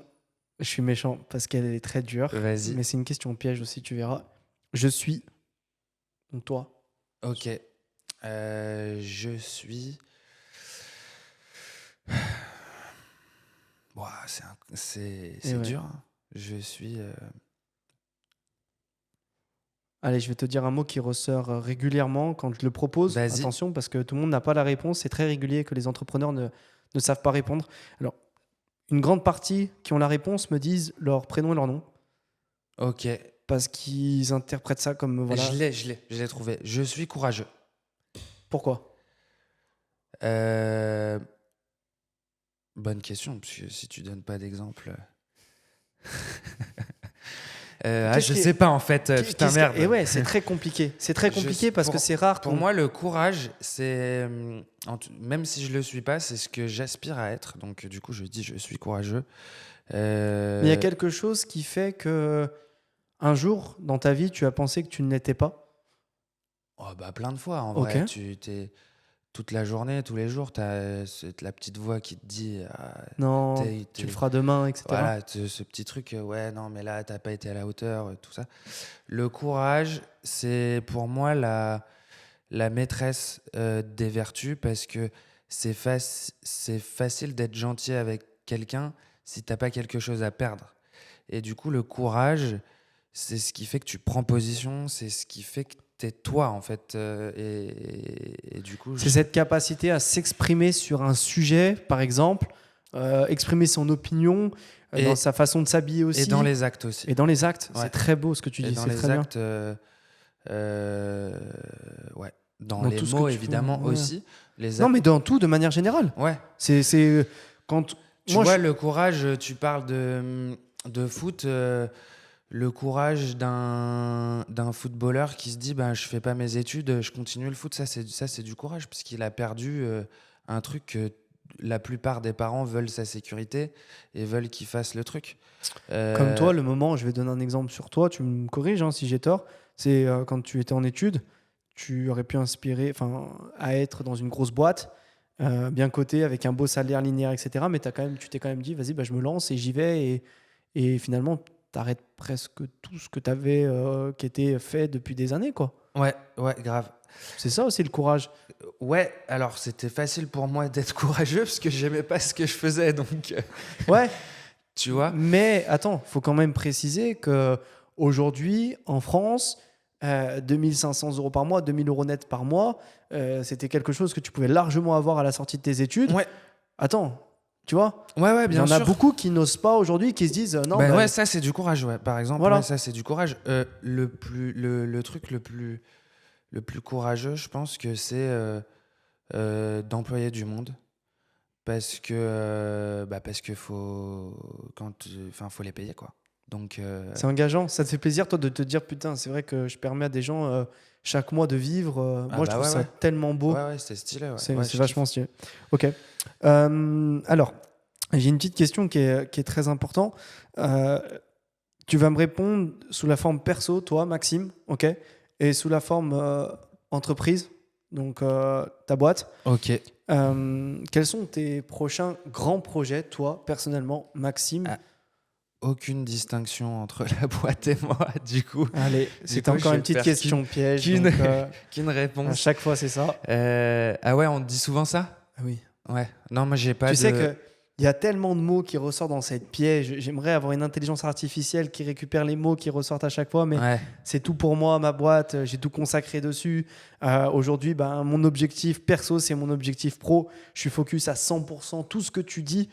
je suis méchant parce qu'elle est très dure. Vas-y. Mais c'est une question piège aussi, tu verras. Je suis... Donc toi. Ok. Je suis... Wow, c'est dur. Hein. Je suis... Allez, je vais te dire un mot qui ressort régulièrement quand je le propose. Vas-y. Attention, parce que tout le monde n'a pas la réponse. C'est très régulier que les entrepreneurs ne savent pas répondre. Alors, une grande partie qui ont la réponse me disent leur prénom et leur nom. Ok. parce qu'ils interprètent ça comme voilà. Je l'ai trouvé. Je suis courageux. Pourquoi? Euh, Bonne question, parce que si tu donnes pas d'exemple. Je sais pas en fait. Putain, merde. Et ouais, c'est très compliqué. C'est très compliqué parce que c'est rare. Pour moi, le courage, c'est. Même si je le suis pas, c'est ce que j'aspire à être. Donc, du coup, je dis je suis courageux. Mais il y a quelque chose qui fait que un jour dans ta vie, tu as pensé que tu ne l'étais pas. Oh, bah, plein de fois. En Ok. vrai, tu t'es. Toute la journée, tous les jours, tu as la petite voix qui te dit Non, t'es- tu le t'es- feras demain, etc. voilà, ce petit truc, ouais, non, mais là, t'as pas été à la hauteur, tout ça. Le courage, c'est pour moi la maîtresse des vertus parce que c'est facile d'être gentil avec quelqu'un si t'as pas quelque chose à perdre. Et du coup, le courage, c'est ce qui fait que tu prends position, c'est ce qui fait que t'es toi, en fait. Et du coup, C'est cette capacité à s'exprimer sur un sujet, par exemple, exprimer son opinion, Et- dans sa façon de s'habiller aussi. et dans les actes aussi. Et dans les actes. Ouais. C'est très beau ce que tu Et dis, dans c'est les très bien. actes, ouais. Dans Dans les tout ce mots, que tu fais, évidemment, ouais. aussi. Les Non, actes, mais dans tout, de manière générale. ouais. C'est quand Tu moi, vois, le courage, tu parles de foot, le courage d'un footballeur qui se dit ben, je fais pas mes études, je continue le foot, ça c'est du courage, parce qu'il a perdu un truc que la plupart des parents veulent sa sécurité et veulent qu'il fasse le truc. comme toi, le moment, je vais donner un exemple sur toi, tu me corriges hein, si j'ai tort, c'est quand tu étais en études, tu aurais pu inspirer à être dans une grosse boîte, bien cotée, avec un beau salaire linéaire, etc. Mais tu t'es quand même dit, vas-y, bah, je me lance et j'y vais. Et finalement, tu arrêtes presque tout ce que tu avais qui était fait depuis des années, quoi. Ouais, grave. C'est ça aussi le courage. Ouais, alors c'était facile pour moi d'être courageux parce que j'aimais pas ce que je faisais, donc Ouais, tu vois. mais attends, faut quand même préciser que aujourd'hui, en France, 2500 euros par mois, 2000 euros net par mois, c'était quelque chose que tu pouvais largement avoir à la sortie de tes études. Ouais, Attends, tu vois, ouais, il y bien en sûr. a beaucoup qui n'osent pas aujourd'hui, qui se disent non, Bah bah, ouais, ça c'est du courage, ouais. Par exemple, Voilà. ouais, ça c'est du courage. Le truc le plus courageux, je pense que c'est d'employer du monde. Parce que faut les payer, quoi. Donc, c'est engageant. Ça te fait plaisir, toi, de te dire putain, c'est vrai que je permets à des gens chaque mois de vivre. Ah Moi, je bah trouve ouais, ça ouais. tellement beau. ouais, c'est stylé, ouais. C'est Ouais, c'est je vachement kiffe. stylé. Ok. Alors, j'ai une petite question qui est très importante. Tu vas me répondre sous la forme perso, toi, Maxime, ok, et sous la forme entreprise, donc ta boîte. Ok. Quels sont tes prochains grands projets, toi, personnellement, Maxime? Ah. Aucune distinction entre la boîte et moi, du coup. Allez, Du c'est coup, encore je une vais petite faire question piège. qu'une- donc, Qu'une à réponse. chaque fois, c'est ça. Ah ouais, on te dit souvent ça? Ah oui. Ouais. Non, moi j'ai pas Tu de. sais que il y a tellement de mots qui ressortent dans cette piège. J'aimerais avoir une intelligence artificielle qui récupère les mots qui ressortent à chaque fois, mais Ouais. c'est tout pour moi, ma boîte. J'ai tout consacré dessus. Aujourd'hui, ben, mon objectif perso, c'est mon objectif pro. Je suis focus à 100%. Tout ce que tu dis,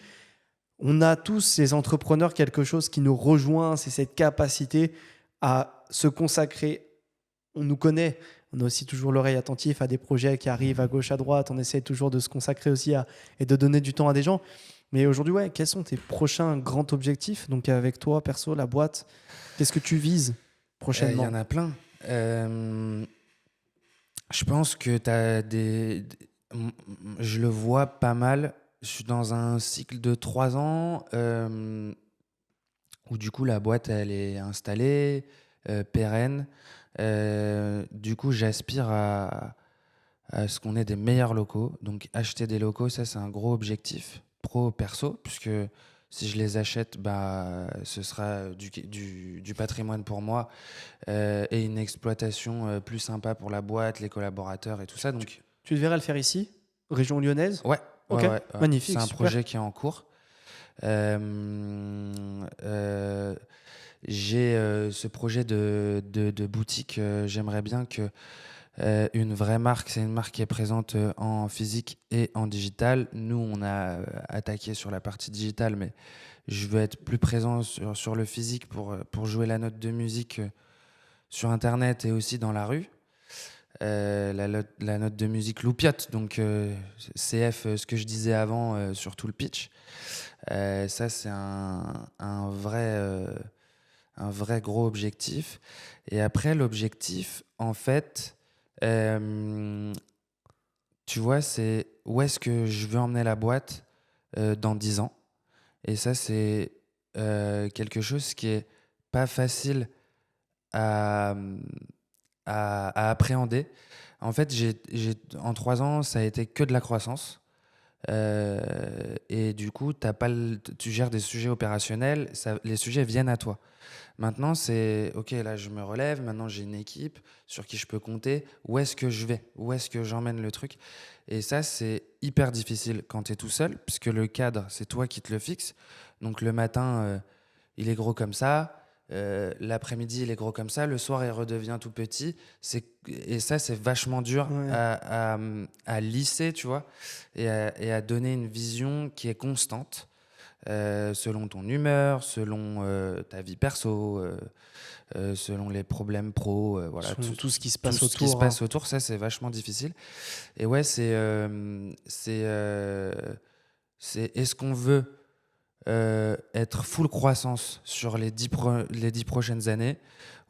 on a tous, ces entrepreneurs, quelque chose qui nous rejoint. C'est cette capacité à se consacrer. On nous connaît. On a aussi toujours l'oreille attentive à des projets qui arrivent à gauche, à droite. On essaie toujours de se consacrer aussi et de donner du temps à des gens. Mais aujourd'hui, ouais, quels sont tes prochains grands objectifs? Donc avec toi, perso, la boîte, qu'est-ce que tu vises Il y prochainement? en a plein. Je pense que je le vois pas mal. Je suis dans un cycle de 3 ans où du coup la boîte elle est installée, pérenne. Du coup j'aspire à ce qu'on ait des meilleurs locaux. Donc acheter des locaux, ça c'est un gros objectif pro perso, puisque si je les achète, bah, ce sera du patrimoine pour moi et une exploitation plus sympa pour la boîte, les collaborateurs et tout ça. Donc Tu te verrais le faire ici, région lyonnaise? ouais, Ok, ouais. magnifique, C'est un super. projet qui est en cours. J'ai ce projet de boutique. J'aimerais bien que Une vraie marque, c'est une marque qui est présente en physique et en digital. Nous, on a attaqué sur la partie digitale, mais je veux être plus présent sur le physique pour jouer la note de musique sur Internet et aussi dans la rue. La note de musique loupiote, donc CF, ce que je disais avant sur tout le pitch. Ça, c'est un vrai gros objectif. Et après, l'objectif, en fait, tu vois, c'est où est-ce que je veux emmener la boîte dans 10 ans. Et ça, c'est quelque chose qui est pas facile à, à appréhender. En fait, en 3 ans, ça a été que de la croissance. Et du coup, tu gères des sujets opérationnels, les sujets viennent à toi. Maintenant, c'est OK, là, je me relève. Maintenant, j'ai une équipe sur qui je peux compter. Où est-ce que je vais? Où est-ce que j'emmène le truc? Et ça, c'est hyper difficile quand tu es tout seul, puisque le cadre, c'est toi qui te le fixes. Donc, le matin, il est gros comme ça. L'après-midi, il est gros comme ça. Le soir, il redevient tout petit. Et ça, c'est vachement dur Ouais. à lisser, tu vois, et à donner une vision qui est constante. Selon ton humeur, selon ta vie perso, selon les problèmes pro, voilà, Tout ce qui se tout passe ce qui se autour. passe autour, ça c'est vachement difficile. Et ouais, c'est est-ce qu'on veut être full croissance sur les 10 prochaines années,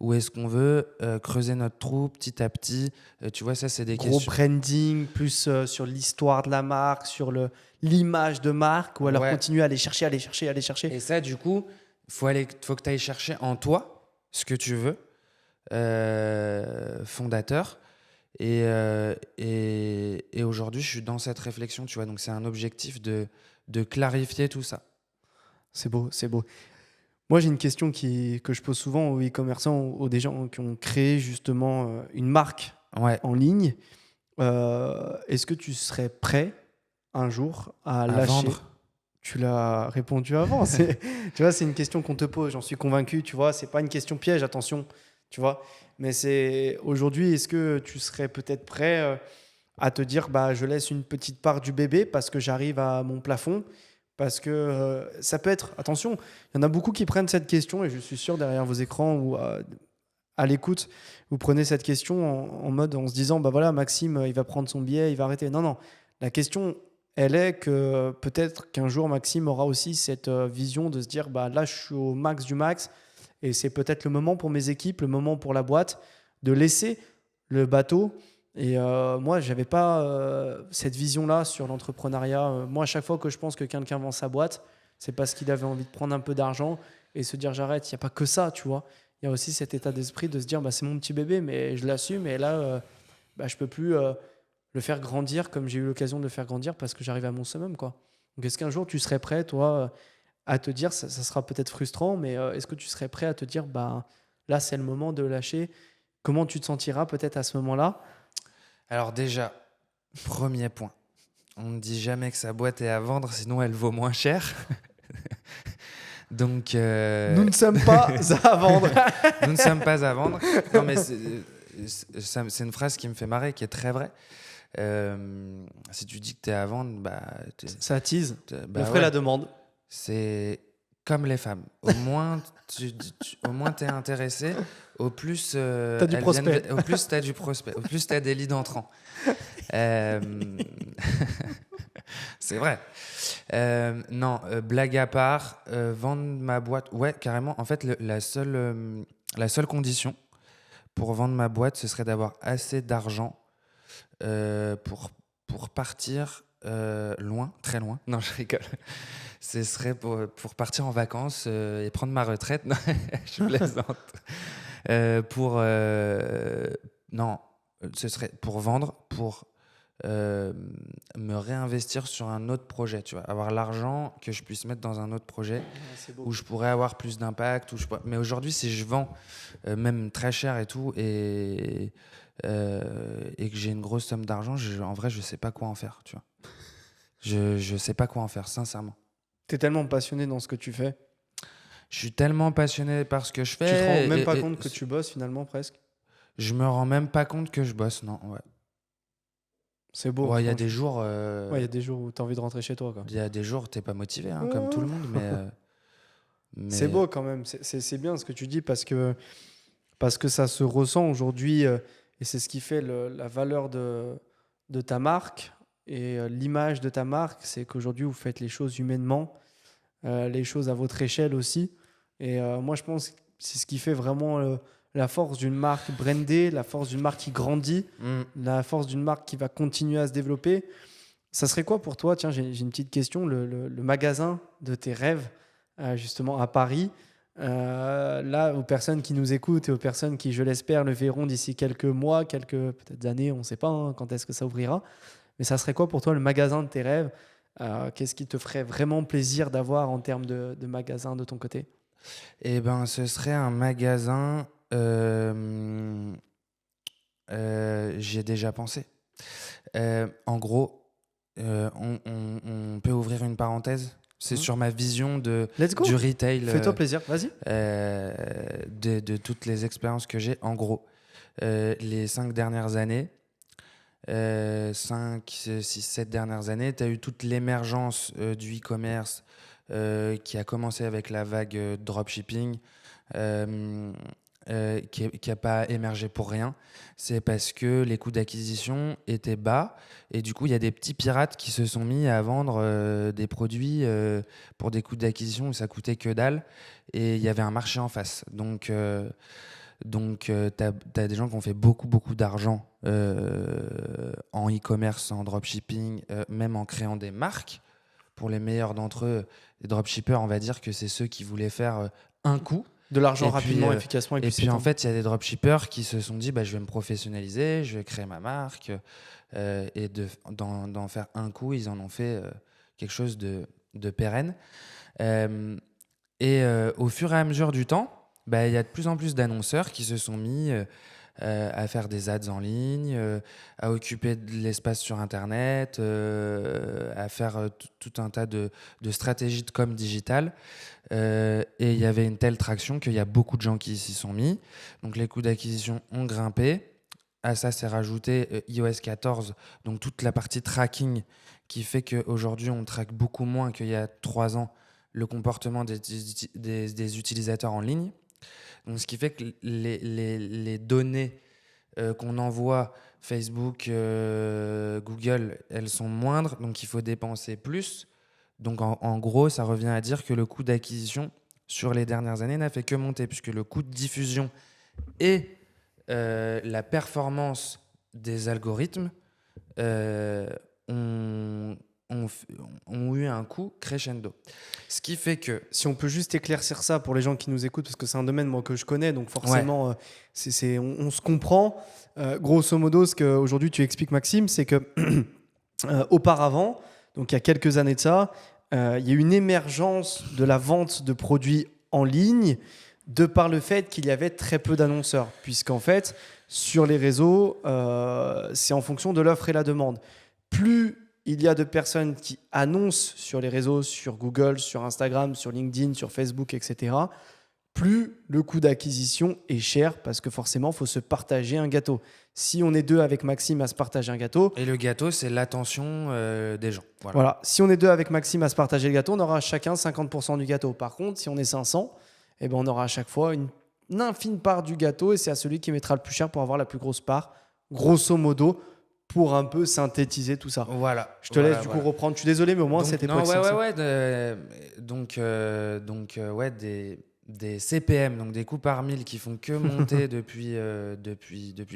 ou est-ce qu'on veut creuser notre trou petit à petit? Tu vois, ça c'est des Gros questions. branding, plus sur l'histoire de la marque, sur l'image de marque, ou alors Ouais. continuer à aller chercher, aller chercher, aller chercher. Et ça, du coup, faut que tu ailles chercher en toi ce que tu veux, fondateur. Et aujourd'hui, je suis dans cette réflexion, tu vois. Donc, c'est un objectif de clarifier tout ça. C'est beau, c'est beau. Moi, j'ai une question que je pose souvent aux e-commerçants, aux des gens qui ont créé justement une marque Ouais, en ligne. Est-ce que tu serais prêt un jour à à lâcher? vendre. Tu l'as répondu avant. Tu vois, c'est une question qu'on te pose. J'en suis convaincu. Tu vois, c'est pas une question piège. Attention. Tu vois. Mais c'est aujourd'hui. Est-ce que tu serais peut-être prêt à te dire, bah, je laisse une petite part du bébé parce que j'arrive à mon plafond, parce que ça peut être. Attention. Il y en a beaucoup qui prennent cette question et je suis sûr derrière vos écrans ou à l'écoute, vous prenez cette question en mode en se disant, bah voilà, Maxime, il va prendre son billet, il va arrêter. Non, non. La question, elle est que peut-être qu'un jour, Maxime aura aussi cette vision de se dire, bah là, je suis au max du max et c'est peut-être le moment pour mes équipes, le moment pour la boîte de laisser le bateau. Et moi, j'avais pas cette vision-là sur l'entrepreneuriat. Moi, à chaque fois que je pense que quelqu'un vend sa boîte, c'est parce qu'il avait envie de prendre un peu d'argent et se dire j'arrête. Il n'y a pas que ça, tu vois. Il y a aussi cet état d'esprit de se dire bah, c'est mon petit bébé, mais je l'assume et là, bah, je peux plus le faire grandir comme j'ai eu l'occasion de le faire grandir parce que j'arrive à mon summum, quoi. Donc, est-ce qu'un jour tu serais prêt, toi, à te dire, ça sera peut-être frustrant, mais est-ce que tu serais prêt à te dire bah, là, c'est le moment de lâcher? Comment tu te sentiras peut-être à ce moment-là? Alors, déjà, premier point. On ne dit jamais que sa boîte est à vendre, sinon elle vaut moins cher. Donc, Nous ne sommes pas à vendre. nous ne sommes pas à vendre. Non, mais c'est une phrase qui me fait marrer, qui est très vraie. Si tu dis que tu es à vendre, bah, Ça attise. bah On ferait ouais. la demande. C'est comme les femmes. Au moins, au moins t'es intéressé, au plus T'as du prospect. au plus t'as du prospect, au plus t'as des leads entrants. Euh, C'est vrai. Non, blague à part, vendre ma boîte, ouais, carrément. En fait, la seule condition pour vendre ma boîte, ce serait d'avoir assez d'argent pour partir loin, très loin. Non, je rigole. Ce serait pour partir en vacances et prendre ma retraite. Non, je plaisante. Non, ce serait pour vendre, pour me réinvestir sur un autre projet, tu vois, avoir l'argent que je puisse mettre dans un autre projet C'est beau. où je pourrais avoir plus d'impact. Mais aujourd'hui, si je vends même très cher et tout, et que j'ai une grosse somme d'argent, en vrai, je sais pas quoi en faire, tu vois. Je sais pas quoi en faire, sincèrement. T'es tellement passionné dans ce que tu fais. Je suis tellement passionné par ce que je fais. Tu te rends même pas et compte que tu bosses finalement presque. Je me rends même pas compte que je bosse, non. Ouais. C'est beau. Ouais, il y a franchement. des jours. Ouais, il y a des jours où tu as envie de rentrer chez toi, quoi. Il y a des jours, t'es pas motivé, hein, comme tout le monde, C'est mais beau quand même. C'est bien ce que tu dis parce que ça se ressent aujourd'hui et c'est ce qui fait la valeur de ta marque et l'image de ta marque. C'est qu'aujourd'hui, vous faites les choses humainement, les choses à votre échelle aussi. Et moi, je pense que c'est ce qui fait vraiment la force d'une marque brandée, la force d'une marque qui grandit, la force d'une marque qui va continuer à se développer. Ça serait quoi pour toi? Tiens, j'ai une petite question. Le magasin de tes rêves, justement à Paris, là, aux personnes qui nous écoutent et aux personnes qui, je l'espère, le verront d'ici quelques mois, quelques peut-être années, on ne sait pas quand est-ce que ça ouvrira. Mais ça serait quoi pour toi le magasin de tes rêves? Qu'est-ce qui te ferait vraiment plaisir d'avoir en termes de magasin de ton côté? eh ben, ce serait un magasin. J'y ai déjà pensé. En gros, on peut ouvrir une parenthèse. C'est Mhm. sur ma vision Let's go. du retail, Fais-toi plaisir. Vas-y. de toutes les expériences que j'ai. En gros, les 5 dernières années, 5, 6, 7 dernières années, tu as eu toute l'émergence du e-commerce qui a commencé avec la vague dropshipping, euh, qui n'a pas émergé pour rien. C'est parce que les coûts d'acquisition étaient bas et du coup, il y a des petits pirates qui se sont mis à vendre des produits pour des coûts d'acquisition où ça coûtait que dalle et il y avait un marché en face. Donc, tu as des gens qui ont fait beaucoup, beaucoup d'argent en e-commerce, en dropshipping, même en créant des marques. Pour les meilleurs d'entre eux, les dropshippers, on va dire que c'est ceux qui voulaient faire un coup. De l'argent Et rapidement, puis, efficacement. Et et puis c'est puis en tout. fait, il y a des dropshippers qui se sont dit bah, je vais me professionnaliser, je vais créer ma marque. Et d'en faire un coup, ils en ont fait quelque chose de pérenne. Euh, Au fur et à mesure du temps, bah, il y a de plus en plus d'annonceurs qui se sont mis à faire des ads en ligne, à occuper de l'espace sur Internet, à faire tout un tas de stratégies de com digital. Et il y avait une telle traction qu'il y a beaucoup de gens qui s'y sont mis. Donc les coûts d'acquisition ont grimpé. À ça, s'est rajouté iOS 14, donc toute la partie tracking qui fait qu'aujourd'hui, on traque beaucoup moins qu'il y a 3 ans le comportement des utilisateurs en ligne. Donc, ce qui fait que les données qu'on envoie Facebook, Google, elles sont moindres, donc il faut dépenser plus. Donc en gros, ça revient à dire que le coût d'acquisition sur les dernières années n'a fait que monter, puisque le coût de diffusion et la performance des algorithmes ont, ont, ont eu un coût crescendo. Ce qui fait que... Si on peut juste éclaircir ça pour les gens qui nous écoutent, parce que c'est un domaine moi, que je connais, donc forcément, on se comprend. Grosso modo, ce qu'aujourd'hui tu expliques, Maxime, c'est que auparavant, donc il y a quelques années de ça, il y a eu une émergence de la vente de produits en ligne de par le fait qu'il y avait très peu d'annonceurs, puisqu'en fait, sur les réseaux, c'est en fonction de l'offre et la demande. Plus il y a de personnes qui annoncent sur les réseaux, sur Google, sur Instagram, sur LinkedIn, sur Facebook, etc., plus le coût d'acquisition est cher parce que forcément, il faut se partager un gâteau. Si on est deux avec Maxime à se partager un gâteau, Et le gâteau, c'est l'attention des gens. Voilà. voilà. Si on est deux avec Maxime à se partager le gâteau, on aura chacun 50% du gâteau. Par contre, si on est 500, eh ben, on aura à chaque fois une infime part du gâteau et c'est à celui qui mettra le plus cher pour avoir la plus grosse part, grosso modo, pour un peu synthétiser tout ça. Voilà. Je te laisse du coup reprendre. Je suis désolé, mais au moins Donc, c'était non, pour ouais. Ouais, des CPM, donc des coûts par mille qui font que monter depuis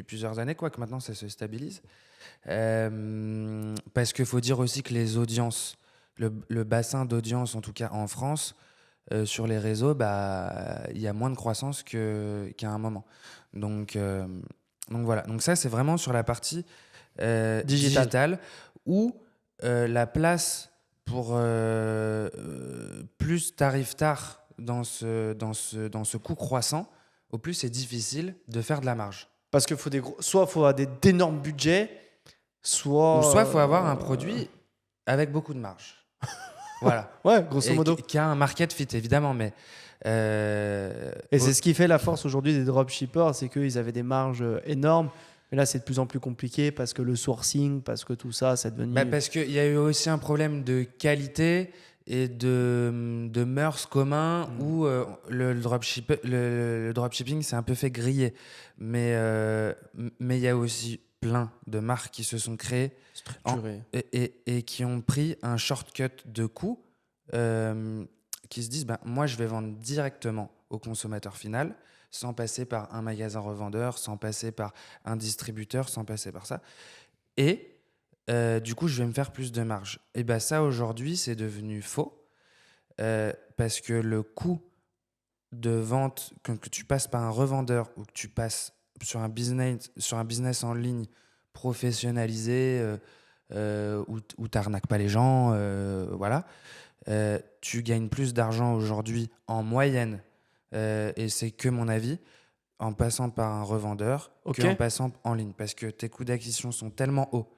plusieurs années, quoique maintenant ça se stabilise. Parce qu'il faut dire aussi que les audiences, le bassin d'audience, en tout cas en France, sur les réseaux, bah, il y a moins de croissance qu'à un moment. Donc voilà. Donc ça, c'est vraiment sur la partie digitale où la place pour plus t'arrives tard dans ce coût croissant, au plus c'est difficile de faire de la marge. Parce qu'il faut soit il faut avoir d'énormes budgets, soit... Ou soit il faut avoir un produit avec beaucoup de marge. Voilà. Ouais, grosso modo. Qui a un market fit, évidemment, mais Et c'est ce qui fait la force aujourd'hui des dropshippers, c'est qu'ils avaient des marges énormes. Mais là, c'est de plus en plus compliqué parce que le sourcing, parce que tout ça, c'est devenu... Parce qu'il y a eu aussi un problème de qualité et de mœurs communs où le dropshipping s'est un peu fait griller. Mais il y a aussi plein de marques qui se sont créées et qui ont pris un shortcut de coût, qui se disent moi, je vais vendre directement au consommateur final, sans passer par un magasin revendeur, sans passer par un distributeur, sans passer par ça. Et du coup, je vais me faire plus de marge. Et ça, aujourd'hui, c'est devenu faux parce que le coût de vente, que tu passes par un revendeur ou que tu passes sur un business en ligne professionnalisé où tu n'arnaques pas les gens, voilà, tu gagnes plus d'argent aujourd'hui en moyenne, et c'est que mon avis, en passant par un revendeur qu'en passant en ligne parce que tes coûts d'acquisition sont tellement hauts.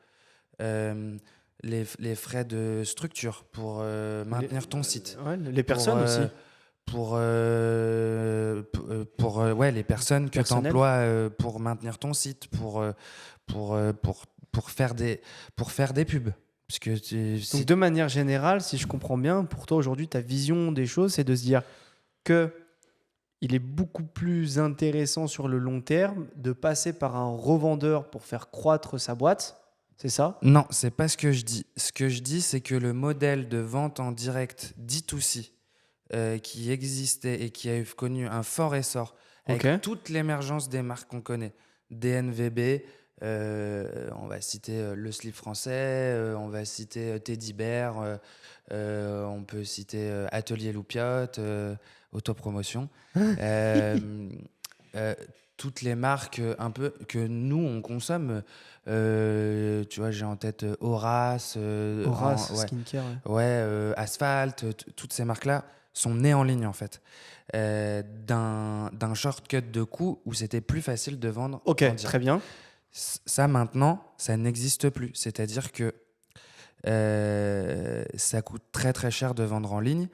Les frais de structure pour maintenir ton site. Les personnes aussi. Pour les personnes que tu emploies pour maintenir ton site, pour faire des pubs. Parce que Donc, de manière générale, si je comprends bien, pour toi aujourd'hui, ta vision des choses, c'est de se dire que il est beaucoup plus intéressant sur le long terme de passer par un revendeur pour faire croître sa boîte. C'est ça ? Non, c'est pas ce que je dis. Ce que je dis, c'est que le modèle de vente en direct D2C qui existait et qui a connu un fort essor avec toute l'émergence des marques qu'on connaît, DNVB, on va citer le slip français, on va citer Teddy Bear, on peut citer Atelier Loupiote, autopromotion. Toutes les marques un peu que nous on consomme, tu vois, j'ai en tête Horace, Skincare, Asphalt, toutes ces marques là sont nées en ligne en fait, d'un shortcut de coût où c'était plus facile de vendre. Très bien. Ça maintenant ça n'existe plus, c'est-à-dire que ça coûte très très cher de vendre en ligne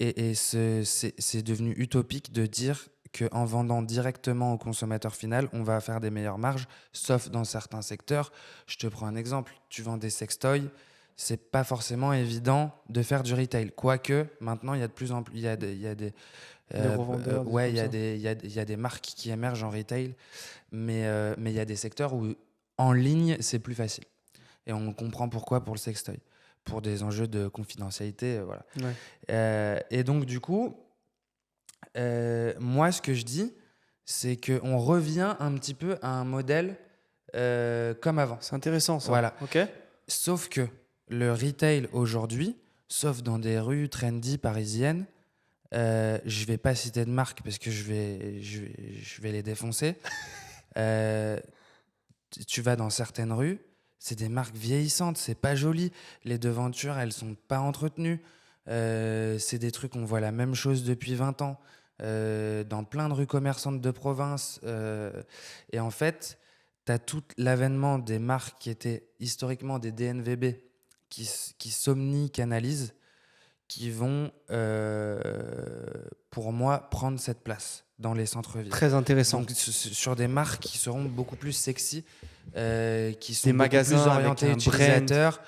et c'est devenu utopique de dire qu'en vendant directement au consommateur final, on va faire des meilleures marges, sauf dans certains secteurs. Je te prends un exemple. Tu vends des sextoys, c'est pas forcément évident de faire du retail. Quoique, maintenant, il y a de plus en plus... Il y a des revendeurs, il y a des marques qui émergent en retail, mais il y a des secteurs où, en ligne, c'est plus facile. Et on comprend pourquoi pour le sextoy. Pour des enjeux de confidentialité, voilà. Et donc, du coup... moi, ce que je dis, c'est qu'on revient un petit peu à un modèle comme avant. C'est intéressant, ça. Voilà. Sauf que le retail aujourd'hui, sauf dans des rues trendy parisiennes, je vais pas citer de marque parce que je vais les défoncer. Tu vas dans certaines rues, c'est des marques vieillissantes, c'est pas joli. Les devantures, elles sont pas entretenues. C'est des trucs, on voit la même chose depuis 20 ans dans plein de rues commerçantes de province. Et en fait, tu as tout l'avènement des marques qui étaient historiquement des DNVB qui somni-canalisent, qui vont, pour moi, prendre cette place dans les centres-villes. Très intéressant. Donc, sur des marques qui seront beaucoup plus sexy, qui sont des beaucoup magasins plus orientés utilisateurs.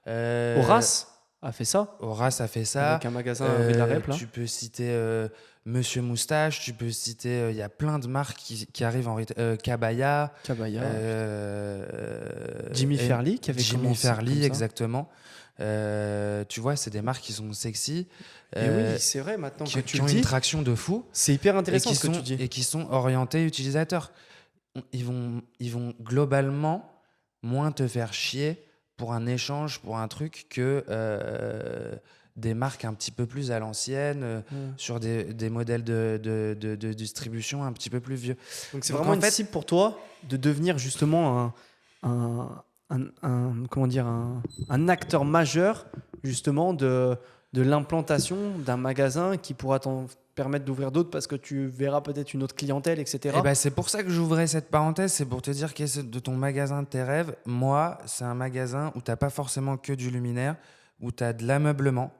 Horace a fait ça. Horace a fait ça. Avec un magasin rue de la Rep, là. Tu peux citer Monsieur Moustache, tu peux citer... Il y a plein de marques qui arrivent en retail. Cabaya. Jimmy Fairly qui avait commencé. Jimmy Fairly, exactement. Tu vois, c'est des marques qui sont sexy. Et oui, c'est vrai, maintenant que tu qui ont le dis, une traction de fou. C'est hyper intéressant ce que tu dis. Et qui sont orientés utilisateurs. Ils vont globalement moins te faire chier pour un échange, pour un truc que des marques un petit peu plus à l'ancienne, sur des modèles de distribution un petit peu plus vieux. Donc c'est vraiment une cible pour toi de devenir justement un acteur majeur justement de l'implantation d'un magasin qui pourra t'en permettre d'ouvrir d'autres parce que tu verras peut-être une autre clientèle, etc. Et c'est pour ça que j'ouvrais cette parenthèse, c'est pour te dire que de ton magasin de tes rêves, moi, c'est un magasin où tu n'as pas forcément que du luminaire, où tu as de l'ameublement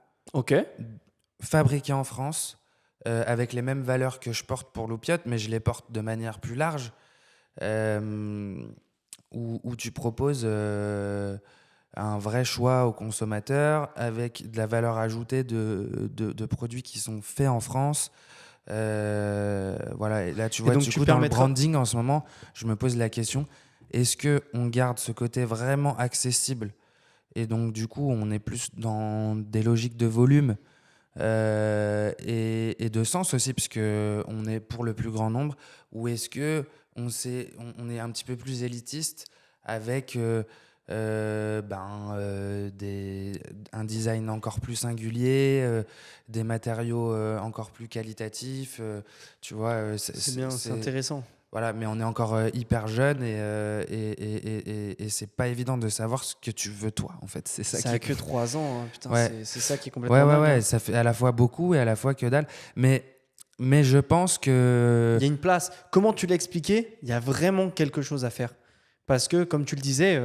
fabriqué en France, avec les mêmes valeurs que je porte pour Loupiote, mais je les porte de manière plus large, où tu proposes un vrai choix aux consommateurs avec de la valeur ajoutée de produits qui sont faits en France. Voilà, et là tu vois, donc du tu coup, dans le permettras. branding en ce moment, je me pose la question, est-ce qu'on garde ce côté vraiment accessible et donc du coup on est plus dans des logiques de volume et de sens aussi, parce qu'on est pour le plus grand nombre, ou est-ce que on est un petit peu plus élitiste avec un design encore plus singulier, des matériaux encore plus qualitatifs, tu vois, C'est bien, c'est intéressant. voilà, mais on est encore hyper jeune et c'est pas évident de savoir ce que tu veux toi, en fait. C'est ça Ça qui a est... que 3 ans, hein. Putain, Ouais. c'est ça qui est Ouais, complètement ouais, dingue, ouais, hein. ça fait à la fois beaucoup et à la fois que dalle. Mais je pense Il que... y a une place. Comment tu l'as expliqué? Il y a vraiment quelque chose à faire. Parce que, comme tu le disais,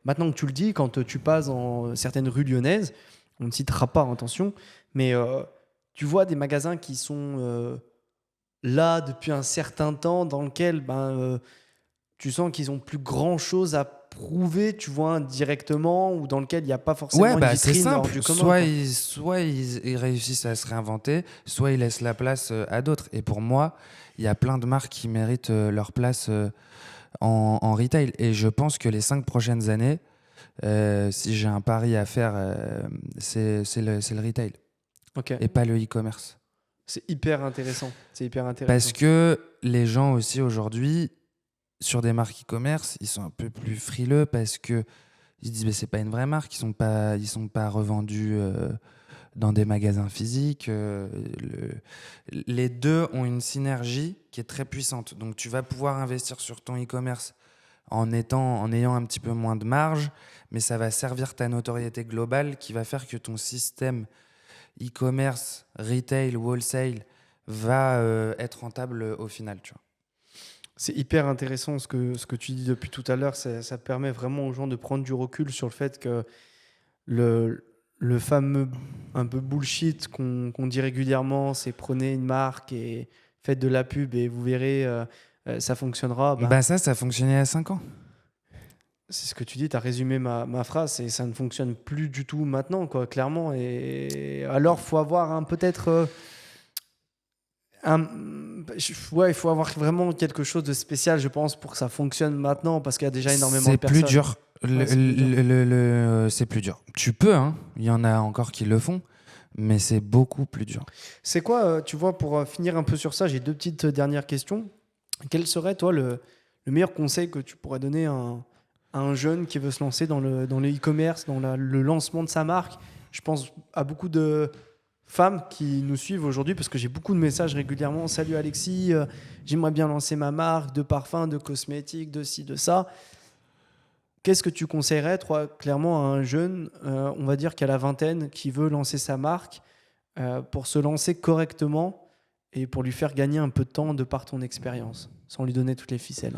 maintenant que tu le dis, quand tu passes dans certaines rues lyonnaises, on ne citera pas, attention, mais tu vois des magasins qui sont là depuis un certain temps, dans lequel tu sens qu'ils ont plus grand-chose à prouver, tu vois, indirectement, ou dans lequel il n'y a pas Ouais, forcément une bah c'est vitrine hors simple. du commun, quoi. Soit ils réussissent à se réinventer, soit ils laissent la place à d'autres. Et pour moi, il y a plein de marques qui méritent leur place en retail. Et je pense que les 5 prochaines années, si j'ai un pari à faire, c'est le retail Ok. et pas le e-commerce. C'est hyper intéressant. C'est hyper Parce intéressant. que les gens aussi aujourd'hui, sur des marques e-commerce, ils sont un peu plus frileux parce que ils se disent mais c'est pas une vraie marque, ils sont pas revendus dans des magasins physiques. Les deux ont une synergie qui est très puissante. Donc tu vas pouvoir investir sur ton e-commerce en ayant un petit peu moins de marge, mais ça va servir ta notoriété globale qui va faire que ton système e-commerce, retail, wholesale va être rentable au final, tu vois. C'est hyper intéressant ce que tu dis depuis tout à l'heure. Ça permet vraiment aux gens de prendre du recul sur le fait que le fameux un peu bullshit qu'on dit régulièrement, c'est prenez une marque et faites de la pub et vous verrez, ça fonctionnera. Bah ça fonctionnait à 5 ans. C'est ce que tu dis, tu as résumé ma phrase et ça ne fonctionne plus du tout maintenant, quoi, clairement. Et alors, faut avoir peut-être ouais, il faut avoir vraiment quelque chose de spécial, je pense, pour que ça fonctionne maintenant, parce qu'il y a déjà énormément de C'est plus personnes. dur. Ouais, c'est plus dur. C'est plus dur. Tu peux, hein. Il y en a encore qui le font, mais c'est beaucoup plus dur. C'est quoi, tu vois, pour finir un peu sur ça, j'ai deux petites dernières questions. Quel serait, toi, le meilleur conseil que tu pourrais donner à un jeune qui veut se lancer dans le e-commerce, dans le lancement de sa marque? Je pense à beaucoup de femmes qui nous suivent aujourd'hui parce que j'ai beaucoup de messages régulièrement. Salut Alexis, j'aimerais bien lancer ma marque de parfum, de cosmétiques, de ci, de ça. Qu'est-ce que tu conseillerais, toi, clairement, à un jeune, on va dire qu'à la vingtaine, qui veut lancer sa marque pour se lancer correctement et pour lui faire gagner un peu de temps de par ton expérience, sans lui donner toutes les ficelles?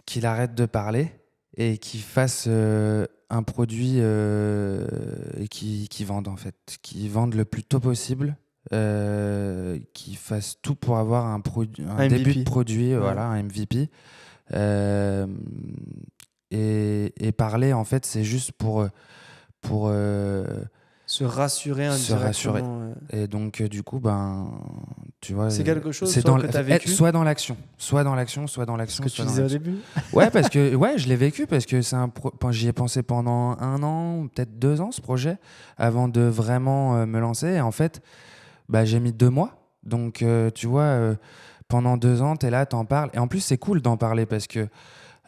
Qu'il arrête de parler et qu'il fasse un produit et qui vende, en fait. Qu'il vende le plus tôt possible. Qu'il fasse tout pour avoir un début de produit, Ouais. voilà, un MVP. Et parler, en fait, c'est juste pour Se rassurer se rassurer. indirectement. Et donc, du coup, tu vois, C'est quelque chose, c'est toi, dans que tu as vécu? soit dans l'action, soit dans l'action, soit dans Ce l'action, que tu soit dans disais au l'action. début? Ouais, parce que je l'ai vécu parce que j'y ai pensé pendant 1 an, peut-être 2 ans, ce projet, avant de vraiment me lancer. Et en fait, j'ai mis 2 mois. Donc, tu vois, pendant 2 ans, t'es là, t'en parles. Et en plus, c'est cool d'en parler parce que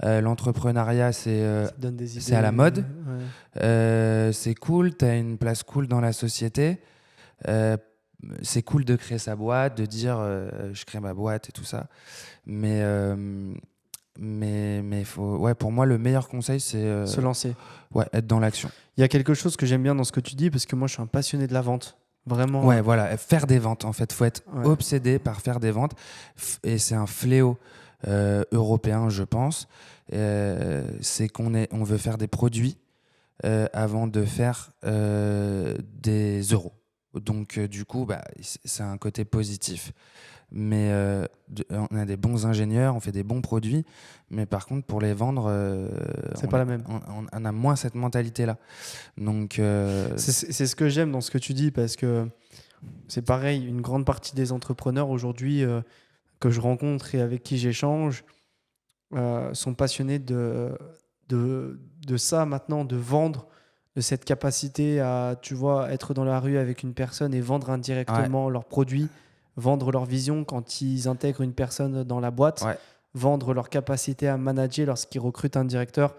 l'entrepreneuriat, Ça te donne des idées. c'est à la mode. Ouais. C'est cool, t'as une place cool dans la société. C'est cool de créer sa boîte, de dire je crée ma boîte et tout ça. Mais ouais, pour moi, le meilleur conseil, c'est Se lancer. ouais, être dans l'action. Il y a quelque chose que j'aime bien dans ce que tu dis, parce que moi, je suis un passionné de la vente. Vraiment. Ouais, voilà, faire des ventes, en fait. Faut être Ouais. obsédé par faire des ventes. Et c'est un fléau européen, je pense. C'est on veut faire des produits avant de faire des euros. Donc, du coup, c'est un côté positif. Mais on a des bons ingénieurs, on fait des bons produits. Mais par contre, pour les vendre, C'est pas la même. on a moins cette mentalité-là. Donc, C'est ce que j'aime dans ce que tu dis, parce que c'est pareil, une grande partie des entrepreneurs aujourd'hui que je rencontre et avec qui j'échange sont passionnés de ça maintenant, de vendre, de cette capacité à, tu vois, être dans la rue avec une personne et vendre indirectement leurs produits, vendre leur vision quand ils intègrent une personne dans la boîte, ouais. vendre leur capacité à manager lorsqu'ils recrutent un directeur.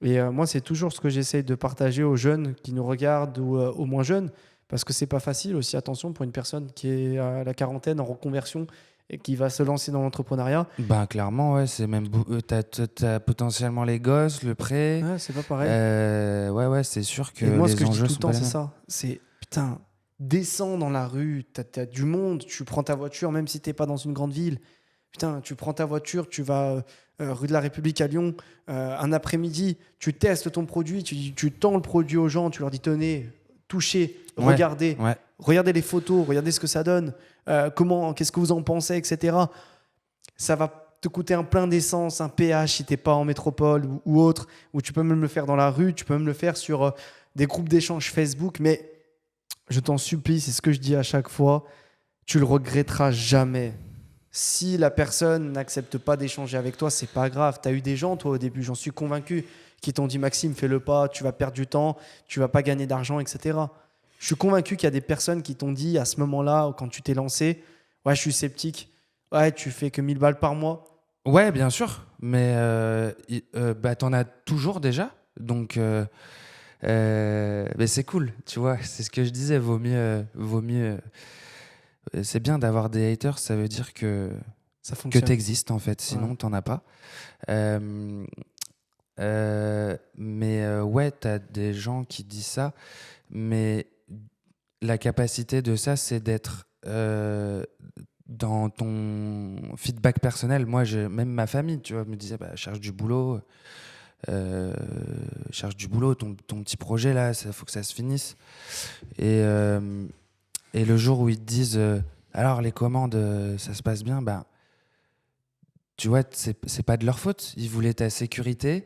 Et moi, c'est toujours ce que j'essaye de partager aux jeunes qui nous regardent ou aux moins jeunes, parce que c'est pas facile aussi, attention, pour une personne qui est à la quarantaine en reconversion et qui va se lancer dans l'entrepreneuriat. Clairement, ouais, c'est même t'as potentiellement les gosses, le prêt. Ouais, c'est pas pareil. Ouais, c'est sûr que Et moi, les ce que je dis enjeux tout le sont temps, pas les c'est mêmes. ça. C'est, putain, descends dans la rue, t'as du monde, tu prends ta voiture, même si t'es pas dans une grande ville. Putain, tu prends ta voiture, tu vas rue de la République à Lyon, un après-midi, tu testes ton produit, tu tends le produit aux gens, tu leur dis, tenez, touchez, Ouais, regardez, ouais. regardez les photos, regardez ce que ça donne, qu'est-ce que vous en pensez, etc. Ça va te coûter un plein d'essence, un péage si t'es pas en métropole ou autre, ou tu peux même le faire dans la rue, tu peux même le faire sur des groupes d'échange Facebook, mais je t'en supplie, c'est ce que je dis à chaque fois, tu le regretteras jamais. Si la personne n'accepte pas d'échanger avec toi, c'est pas grave. Tu as eu des gens, toi, au début, j'en suis convaincu, qui t'ont dit, Maxime, fais-le pas, tu vas perdre du temps, tu vas pas gagner d'argent, etc. Je suis convaincu qu'il y a des personnes qui t'ont dit à ce moment-là, quand tu t'es lancé, ouais, je suis sceptique, ouais, tu fais que 1000 balles par mois. Ouais, bien sûr. Mais t'en as toujours déjà. Donc, mais c'est cool, tu vois. C'est ce que je disais. Vaut mieux. C'est bien d'avoir des haters. Ça veut dire Ça que fonctionne. t'existes en fait. Sinon, Ouais. t'en as pas. Mais ouais, t'as des gens qui disent ça. Mais la capacité de ça, c'est d'être dans ton feedback personnel. Moi, même ma famille, tu vois, me disait, cherche du boulot. Ton petit projet là, il faut que ça se finisse. Et le jour où ils te disent, alors les commandes, ça se passe bien, tu vois, c'est pas de leur faute. Ils voulaient ta sécurité.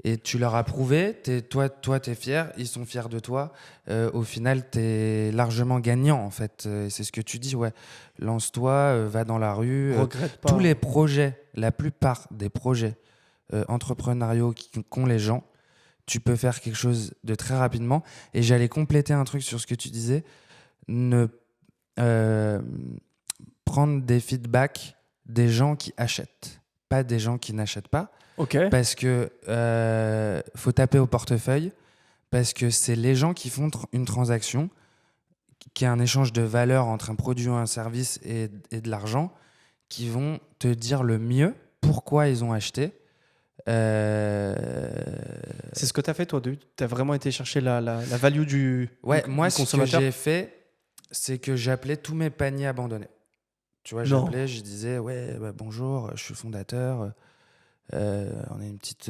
Et tu leur as prouvé, toi, t'es fier, ils sont fiers de toi. Au final, t'es largement gagnant, en fait. C'est ce que tu dis, ouais. Lance-toi, va dans la rue. Regrette pas. Tous les projets, la plupart des projets entrepreneuriaux qu'ont les gens, tu peux faire quelque chose de très rapidement. Et j'allais compléter un truc sur ce que tu disais. Ne prendre des feedbacks des gens qui achètent, pas des gens qui n'achètent pas. Ok. Parce que faut taper au portefeuille, parce que c'est les gens qui font une transaction, qui est un échange de valeur entre un produit ou un service et de l'argent, qui vont te dire le mieux pourquoi ils ont acheté. C'est ce que tu as fait, toi. Tu as vraiment été chercher la value Ouais, moi, du ce que consommateur. j'ai fait, c'est que j'appelais tous mes paniers abandonnés. Tu vois, Non. j'appelais, je disais, ouais, bonjour, je suis fondateur. On a une petite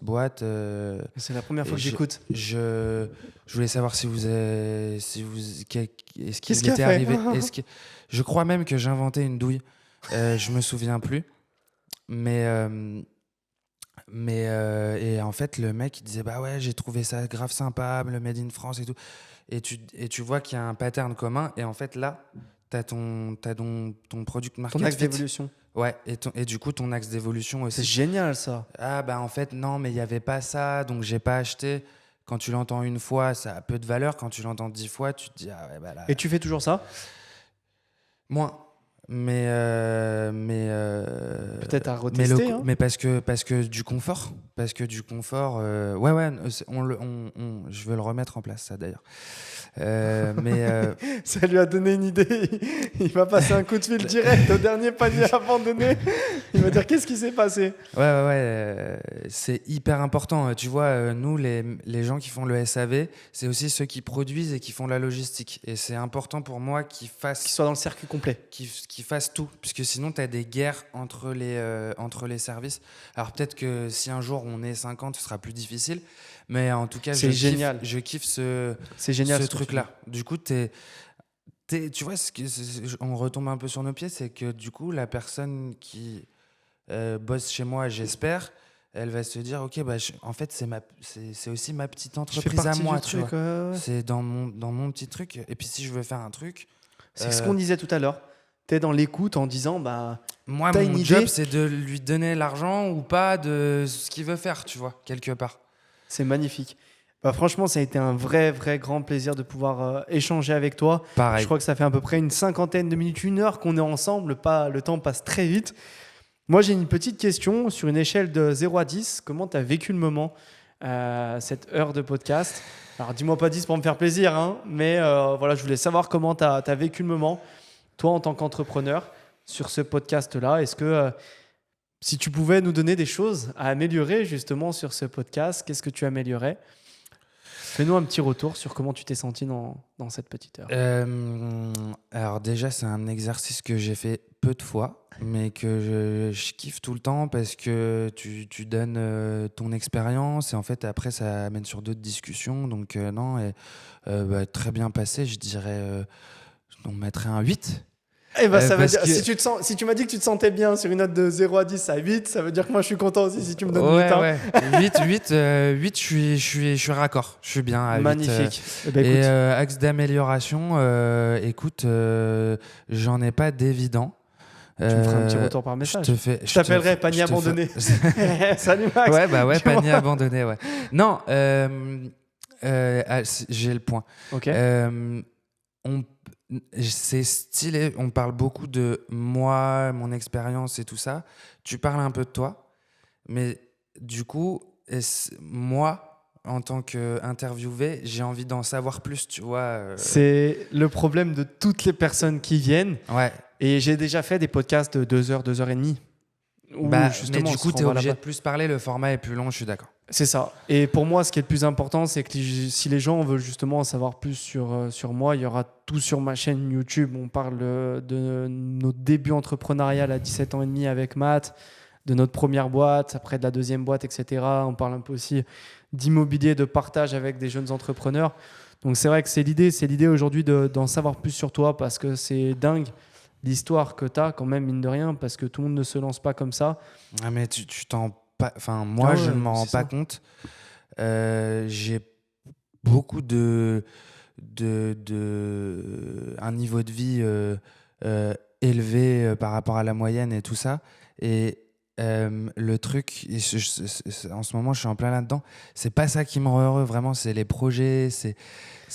boîte. C'est la première fois Et que j'écoute. je voulais savoir si vous, est-ce Qu'est-ce qu'il qu'il a était fait arrivé. Je crois même que j'inventais une douille. Je me souviens plus. Et en fait, le mec il disait bah ouais, j'ai trouvé ça grave sympa, le Made in France et tout. Et tu vois qu'il y a un pattern commun. Et en fait là, t'as ton product market Ton axe fit. d'évolution. Ouais. Et du coup ton axe d'évolution aussi. C'est génial, ça. Ah en fait non, mais il y avait pas ça, donc j'ai pas acheté. Quand tu l'entends une fois, ça a peu de valeur. Quand tu l'entends 10 fois, tu te dis ah ouais là. Et tu fais toujours ça? Moins. Peut-être à retester. Mais parce que du confort. Parce que du confort. Ouais, je veux le remettre en place, ça d'ailleurs. Ça lui a donné une idée. Il va passer un coup de fil direct au dernier panier abandonné. Il va dire qu'est-ce qui s'est passé? Ouais. C'est hyper important. Tu vois, nous, les gens qui font le SAV, c'est aussi ceux qui produisent et qui font la logistique. Et c'est important pour moi qu'ils fassent. Qu'il soit dans le circuit complet. Qu'ils fassent tout, puisque sinon tu as des guerres entre les services. Alors peut-être que si un jour on est 50, ce sera plus difficile. Mais en tout cas, C'est génial. Je kiffe ce C'est génial truc-là. Du coup, tu vois, on retombe un peu sur nos pieds, c'est que du coup, la personne qui bosse chez moi, j'espère, elle va se dire, ok, bah, en fait, c'est aussi ma petite Je fais entreprise à partie moi, du tu truc. vois. Ouais. C'est dans mon petit truc. Et puis, si je veux faire un truc, C'est ce qu'on disait tout à l'heure. Tu es dans l'écoute en disant, bah, moi, t'as mon une job, idée. c'est de lui donner l'argent ou pas de ce qu'il veut faire, tu vois, quelque part. C'est magnifique. Bah, franchement, ça a été un vrai, vrai grand plaisir de pouvoir échanger avec toi. Je Pareil. crois que ça fait à peu près une cinquantaine de minutes, 1 heure qu'on est ensemble. Le temps passe très vite. Moi, j'ai une petite question. Sur une échelle de 0 à 10, comment tu as vécu le moment, cette heure de podcast? Alors, dis-moi pas 10 pour me faire plaisir, hein, mais voilà, je voulais savoir comment tu as vécu le moment, toi, en tant qu'entrepreneur, sur ce podcast-là. Est-ce que si tu pouvais nous donner des choses à améliorer justement sur ce podcast, qu'est-ce que tu améliorerais? Fais-nous un petit retour sur comment tu t'es senti dans cette petite heure. Alors déjà, c'est un exercice que j'ai fait peu de fois, mais que je kiffe tout le temps parce que tu donnes ton expérience et en fait après ça amène sur d'autres discussions. Donc non, et, très bien passé, je dirais, on mettrait un 8. Eh ben, ça veut parce dire, que- si tu m'as dit que tu te sentais bien sur une note de 0 à 10 à 8, ça veut dire que moi je suis content aussi si tu me donnes 8. Hein. Ouais. 8, je suis raccord. Je suis bien à 8. Magnifique. Eh ben, Et écoute, axe d'amélioration, écoute, j'en ai pas d'évident. tu me feras un petit retour par message. Je t'appellerai panier abandonné. Salut Max. Ouais, Dis-moi. panier abandonné, ouais. Non, j'ai le point. Ok. On- c'est stylé, on parle beaucoup de moi, mon expérience et tout ça. Tu parles un peu de toi, mais du coup, moi, en tant qu'interviewé, j'ai envie d'en savoir plus, tu vois. C'est le problème de toutes les personnes qui viennent. Ouais. Et j'ai déjà fait des podcasts de 2 heures, 2 heures et demie. Où Mais justement, du on se coup, t'es renvoie obligé là-bas. de plus parler, le format est plus long, je suis d'accord. C'est ça. Et pour moi, ce qui est le plus important, c'est que si les gens veulent justement en savoir plus sur moi, il y aura tout sur ma chaîne YouTube. On parle de notre début entrepreneurial à 17 ans et demi avec Matt, de notre première boîte, après de la deuxième boîte, etc. On parle un peu aussi d'immobilier, de partage avec des jeunes entrepreneurs. Donc c'est vrai que c'est l'idée aujourd'hui d'en savoir plus sur toi parce que c'est dingue l'histoire que tu as quand même, mine de rien, parce que tout le monde ne se lance pas comme ça. Ah, mais tu t'en pas. Enfin, moi, Ah je ouais, ne m'en rends c'est pas ça. compte. J'ai beaucoup un niveau de vie élevé par rapport à la moyenne et tout ça. Et le truc, en ce moment, je suis en plein là-dedans. C'est pas ça qui me rend heureux, vraiment. C'est les projets.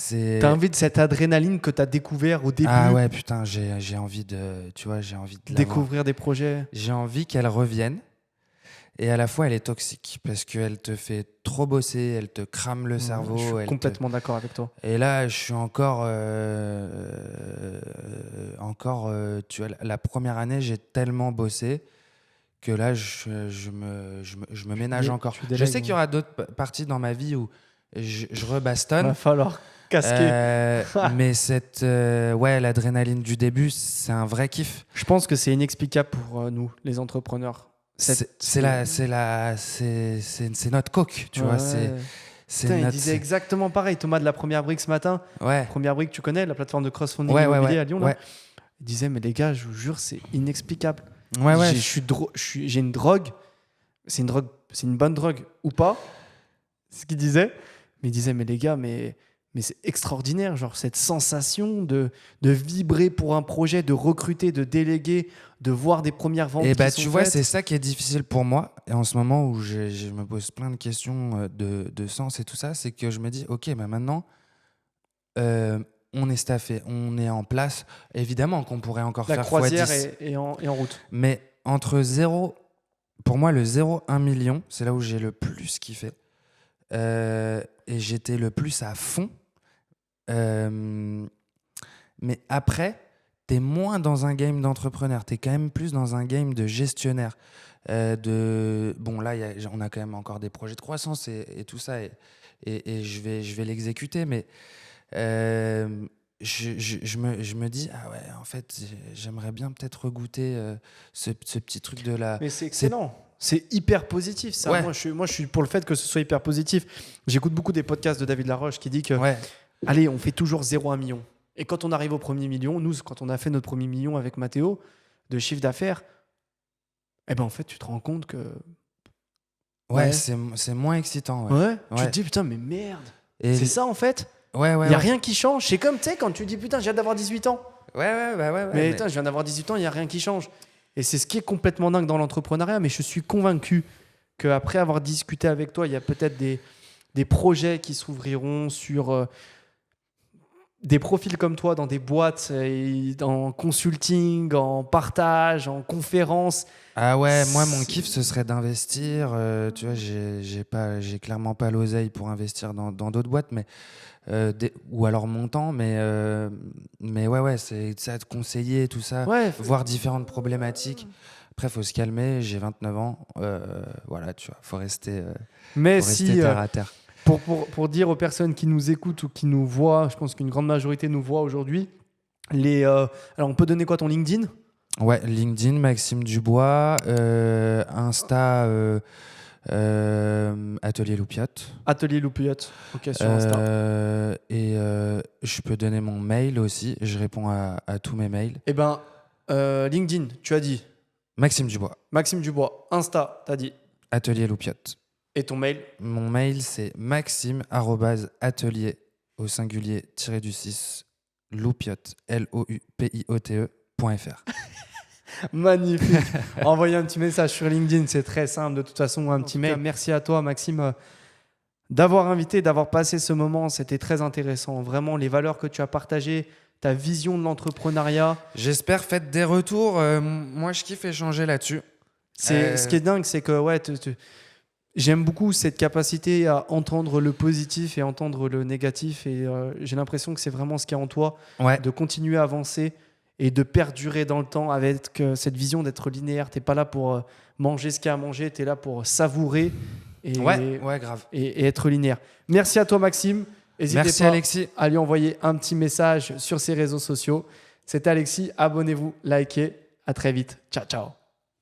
Tu as envie de cette adrénaline que tu as découvert au début, Ah ouais, putain, j'ai envie de. Tu vois, j'ai envie de l'avoir. découvrir des projets. J'ai envie qu'elle revienne. Et à la fois, elle est toxique parce qu'elle te fait trop bosser, elle te crame le cerveau. Je suis elle complètement d'accord avec toi. Et là, je suis encore, tu vois, la première année, j'ai tellement bossé que là, je me ménage encore. tu Je délègues, sais qu'il y aura d'autres parties dans ma vie où je rebastonne. Va falloir casquer. Mais ouais, l'adrénaline du début, c'est un vrai kiff. Je pense que c'est inexplicable pour nous, les entrepreneurs. C'est notre coque, tu vois. C'est Putain, il notre. disait exactement pareil. Thomas de la Première Brique ce matin. Ouais. Première Brique, tu connais, la plateforme de crowdfunding Ouais, immobilier à Lyon. Là. ouais. Il disait, mais les gars, je vous jure, c'est inexplicable. Ouais, ouais. J'ai une drogue. C'est une bonne drogue ou pas. C'est ce qu'il disait. Mais il disait, mais les gars, mais c'est extraordinaire. Genre, cette sensation de vibrer pour un projet, de recruter, de déléguer, de voir des premières ventes. Et qui sont tu vois, faites. c'est ça qui est difficile pour moi. Et en ce moment où je me pose plein de questions de sens et tout ça, c'est que je me dis, ok, bah maintenant, on est staffé, on est en place. Évidemment qu'on pourrait encore La faire croisière x10. est en route. Mais entre 0, pour moi, le 0-1 million, c'est là où j'ai le plus kiffé. Et j'étais le plus à fond. Mais après, t'es moins dans un game d'entrepreneur, t'es quand même plus dans un game de gestionnaire. Bon, là, on a quand même encore des projets de croissance et tout ça, et je vais l'exécuter, mais je me dis, ah ouais, en fait, j'aimerais bien peut-être regoûter ce petit truc de la... Mais c'est excellent. C'est hyper positif, ça. Ouais. Moi, je suis pour le fait que ce soit hyper positif. J'écoute beaucoup des podcasts de David Laroche qui dit que, Ouais. allez, on fait toujours 0 à 1 million. Et quand on arrive au premier million, nous, quand on a fait notre premier million avec Mathéo de chiffre d'affaires, eh ben, en fait, tu te rends compte que. Ouais, c'est moins excitant. Ouais. Ouais. Tu Ouais. te dis, putain, mais merde. Et C'est ça, en fait. Ouais, ouais. Il n'y a ouais. rien qui change. C'est comme, tu sais, quand tu dis, putain, j'ai hâte d'avoir 18 ans. Ouais, Mais mais- putain, je viens d'avoir 18 ans, il n'y a rien qui change. Et c'est ce qui est complètement dingue dans l'entrepreneuriat. Mais je suis convaincu qu'après avoir discuté avec toi, il y a peut-être des projets qui s'ouvriront sur des profils comme toi dans des boîtes, en consulting, en partage, en conférence. Ah ouais, moi mon kiff ce serait d'investir. Tu vois, j'ai clairement pas l'oseille pour investir dans d'autres boîtes, mais ou alors mon temps, mais ouais, c'est ça de conseiller tout ça, Ouais, voir différentes problématiques. Après, faut se calmer. J'ai 29 ans, voilà, tu vois, faut rester mais rester si, terre à terre. pour dire aux personnes qui nous écoutent ou qui nous voient, je pense qu'une grande majorité nous voit aujourd'hui, alors on peut donner quoi, ton LinkedIn? Ouais, LinkedIn, Maxime Dubois, Insta, Atelier Loupiote. Atelier Loupiote, ok, sur Insta. Je peux donner mon mail aussi. Je réponds à tous mes mails. Eh ben, LinkedIn, tu as dit. Maxime Dubois, Maxime Dubois. Insta, t'as dit. Atelier Loupiote. Et ton mail? Mon mail, c'est maxime@atelier au singulier -du6 loupiote loupiote.fr. Magnifique. Envoyez un petit message sur LinkedIn, c'est très simple de toute façon, ou un petit mail. Merci à toi, Maxime, d'avoir invité, d'avoir passé ce moment. C'était très intéressant. Vraiment, les valeurs que tu as partagées, ta vision de l'entrepreneuriat. J'espère faites des retours. Moi, je kiffe échanger là-dessus. Ce qui est dingue, c'est que ouais, j'aime beaucoup cette capacité à entendre le positif et entendre le négatif. Et j'ai l'impression que c'est vraiment ce qu'il y a en toi, Ouais. de continuer à avancer et de perdurer dans le temps avec cette vision d'être linéaire. Tu n'es pas là pour manger ce qu'il y a à manger, tu es là pour savourer et, Ouais, grave. et être linéaire. Merci à toi, Maxime. N'hésitez Merci pas Alexis. à lui envoyer un petit message sur ses réseaux sociaux. C'était Alexis. Abonnez-vous, likez. À très vite. Ciao, ciao.